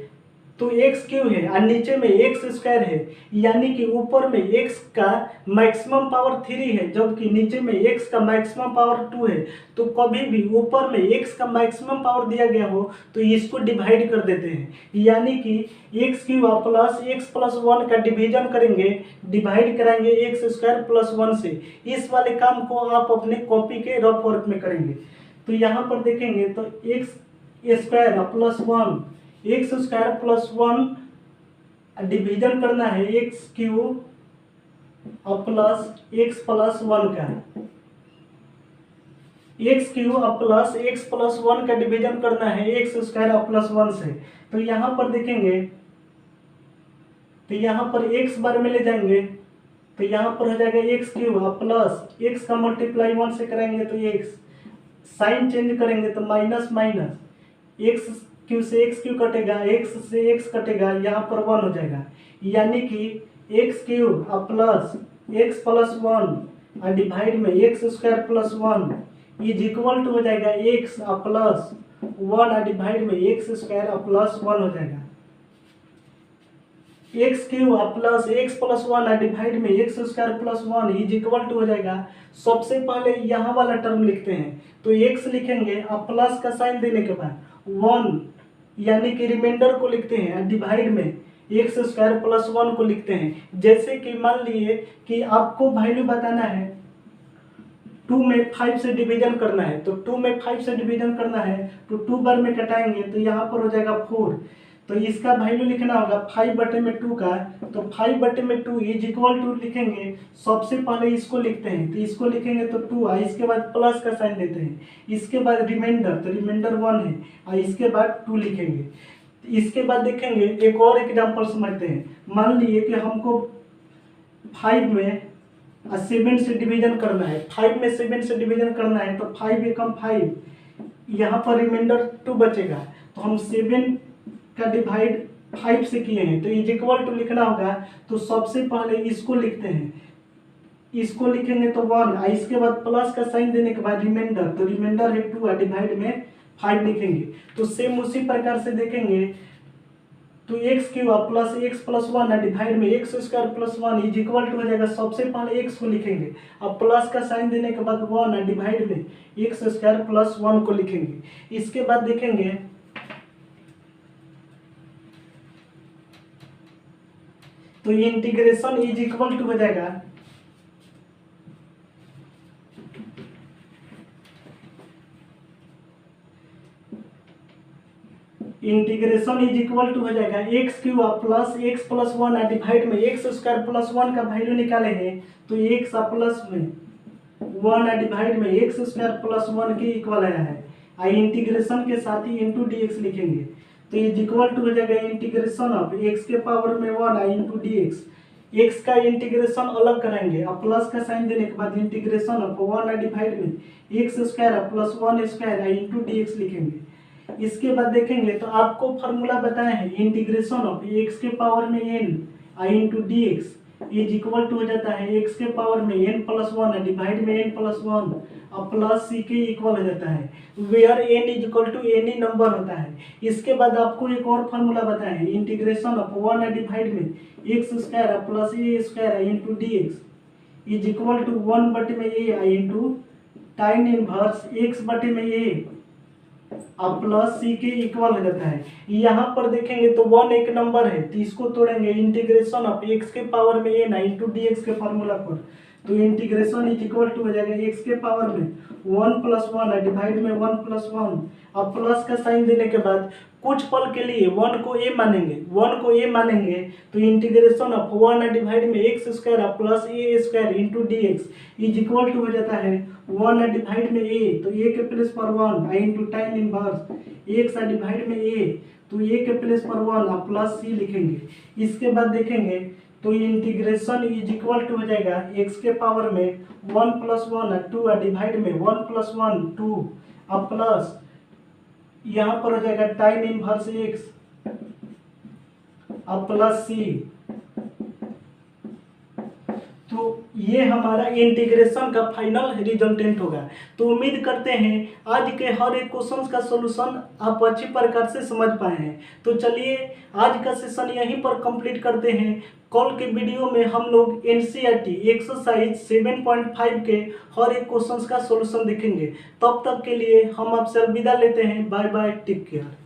तो x क्यों है और नीचे में x स्क्वायर है, यानी कि ऊपर में x का मैक्सिमम पावर 3 है जबकि नीचे में x का मैक्सिमम पावर 2 है। तो कभी भी ऊपर में x का मैक्सिमम पावर दिया गया हो तो इसको डिवाइड कर देते हैं, यानी कि x cube plus x plus 1 का डिवीजन करेंगे, डिवाइड कराएंगे x स्क्वायर प्लस 1 से। इस वाले काम को आप अपने कॉपी के रफ वर्क में करेंगे। तो यहाँ पर देखेंगे तो x square plus 1 x square plus 1 division करना है x cube plus x plus 1 का, x cube plus x plus 1 का डिवीजन करना है एक्स स्क्वायर प्लस 1 से। तो यहाँ पर देखेंगे तो यहाँ पर एक्स बार में ले जाएंगे तो यहाँ पर हो जाएगा एक्स क्यूब प्लस एक्स का मल्टीप्लाई 1 से कराएंगे तो एक्स, साइन चेंज करेंगे तो माइनस माइनस एक्स क्यू से एक्स क्यू कटेगा, एक्स से एक्स कटेगा, यहाँ पर 1 हो जाएगा, यानी कि x cube plus x plus 1 divide में x square plus 1 is equal to हो जाएगा एक्स प्लस 1 डिवाइड में एक्स स्क्वायर प्लस 1 हो जाएगा। X cube plus x plus 1 divide में x square plus 1 is equal to हो जाएगा। सबसे पहले यहाँ वाला टर्म लिखते हैं तो एक्स लिखेंगे और प्लस का साइन देने के बाद 1 यानी कि रिमाइंडर को लिखते हैं, डिवाइड में एक्स स्क्वायर प्लस 1 को लिखते हैं। जैसे कि मान लिए कि आपको वैल्यू बताना है 2 में 5 से डिवीजन करना है, तो 2 में 5 से डिवीजन करना है तो 2 बार में कटाएंगे तो यहाँ पर हो जाएगा 4। तो इसका वैल्यू लिखना होगा 5/2 का, तो 5/2 इज इक्वल टू लिखेंगे, सबसे पहले इसको लिखते हैं, तो इसको लिखेंगे तो 2 है, इसके बाद प्लस का साइन देते हैं, इसके बाद रिमाइंडर, तो रिमाइंडर 1 है और इसके बाद 2 लिखेंगे। इसके बाद देखेंगे एक और एग्जाम्पल समझते हैं। मान लिए कि हमको 5 में 7 से डिवीजन करना है, 5 में 7 से डिवीजन करना है, तो 5 एकम 5, यहाँ पर रिमाइंडर 2 बचेगा, तो हम 7 का डिवाइड 5 से किए हैं, तो इज इक्वल टू लिखना होगा, तो सबसे पहले इसको लिखते हैं, इसको लिखेंगे तो 1, इसके बाद प्लस का साइन देने के बाद रिमाइंडर, तो रिमाइंडर है 2 डिवाइड में 5 लिखेंगे। तो सेम उसी प्रकार से देखेंगे तो x cube plus x plus 1 divide में x square plus 1 is equal to हो जाएगा, सबसे पहले एक्स को लिखेंगे, अब प्लस का साइन देने के बाद 1 डिवाइड में एक्स स्क्वायर प्लस 1 को लिखेंगे। इसके बाद देखेंगे तो इंटीग्रेशन इज इक्वल टू हो जाएगा इंटीग्रेशन इज इक्वल टू हो जाएगा x cube plus x plus 1 divide में एक्स स्क्वायर प्लस 1 का वैल्यू निकाले हैं, तो एक्स प्लस में 1 डिवाइड में एक्स स्क्वायर प्लस 1 के इक्वल आया है, और इंटीग्रेशन के साथ ही इंटू डी एक्स लिखेंगे, तो इज इक्वल टू हो जाएगा इंटीग्रेशन ऑफ एक्स के पावर में 1 इंटू डी एक्स। एक्स का इंटीग्रेशन अलग कराएंगे, और प्लस का साइन देने के बाद इंटीग्रेशन ऑफ 1 डिवाइड में x square plus 1 square into d x लिखेंगे। इसके बाद देखेंगे तो आपको फार्मूला बताया है इंटीग्रेशन ऑफ एक्स के पावर में n into d x is equal to हो जाता है एक्स के पावर में n प्लस 1 डिवाइड में n प्लस 1 और प्लस सी के इक्वल हो जाता है, where n is equal to any number होता है। इसके बाद आपको एक और फार्मूला बताया है इंटीग्रेशन ऑफ 1 डिवाइड में x square plus a square into d x is equal to 1/a into tan inverse x/a अब प्लस सी के इक्वल हो जाता है। यहाँ पर देखेंगे तो 1 एक नंबर है, तो इसको तोड़ेंगे इंटीग्रेशन ऑफ एक्स के पावर में n इंटू डी एक्स के फार्मूला पर, तो इंटीग्रेशन इज इक्वल टू हो जाएगा एक्स के पावर में 1 प्लस 1 डिवाइड में 1 प्लस 1, अब प्लस का साइन देने के बाद कुछ पल के लिए 1 को a मानेंगे, तो इंटीग्रेशन ऑफ 1 डिवाइड में x square plus a square into d x is equal to हो जाता है 1 डिवाइड में a, तो a के प्लेस पर 1 into tan inverse x divide में a, तो a के प्लेस पर 1 प्लस c लिखेंगे। इसके बाद देखेंगे तो इंटीग्रेशन इज इक्वल टू हो जाएगा एक्स के पावर में 1 प्लस 1 2 डिवाइड में 1 प्लस 1 2 अब प्लस यहाँ पर हो जाएगा टाइन इनवर्स एक्स अब प्लस सी। तो ये हमारा इंटीग्रेशन का फाइनल रिजल्टेंट होगा। तो उम्मीद करते हैं आज के हर एक क्वेश्चन का सॉल्यूशन आप अच्छी प्रकार से समझ पाए हैं। तो चलिए आज का सेशन यहीं पर कंप्लीट करते हैं। कल के वीडियो में हम लोग एनसीईआरटी एक्सरसाइज 7.5 के हर एक क्वेश्चन का सॉल्यूशन देखेंगे। तब तक के लिए हम आपसे अलविदा लेते हैं। Bye bye, take care.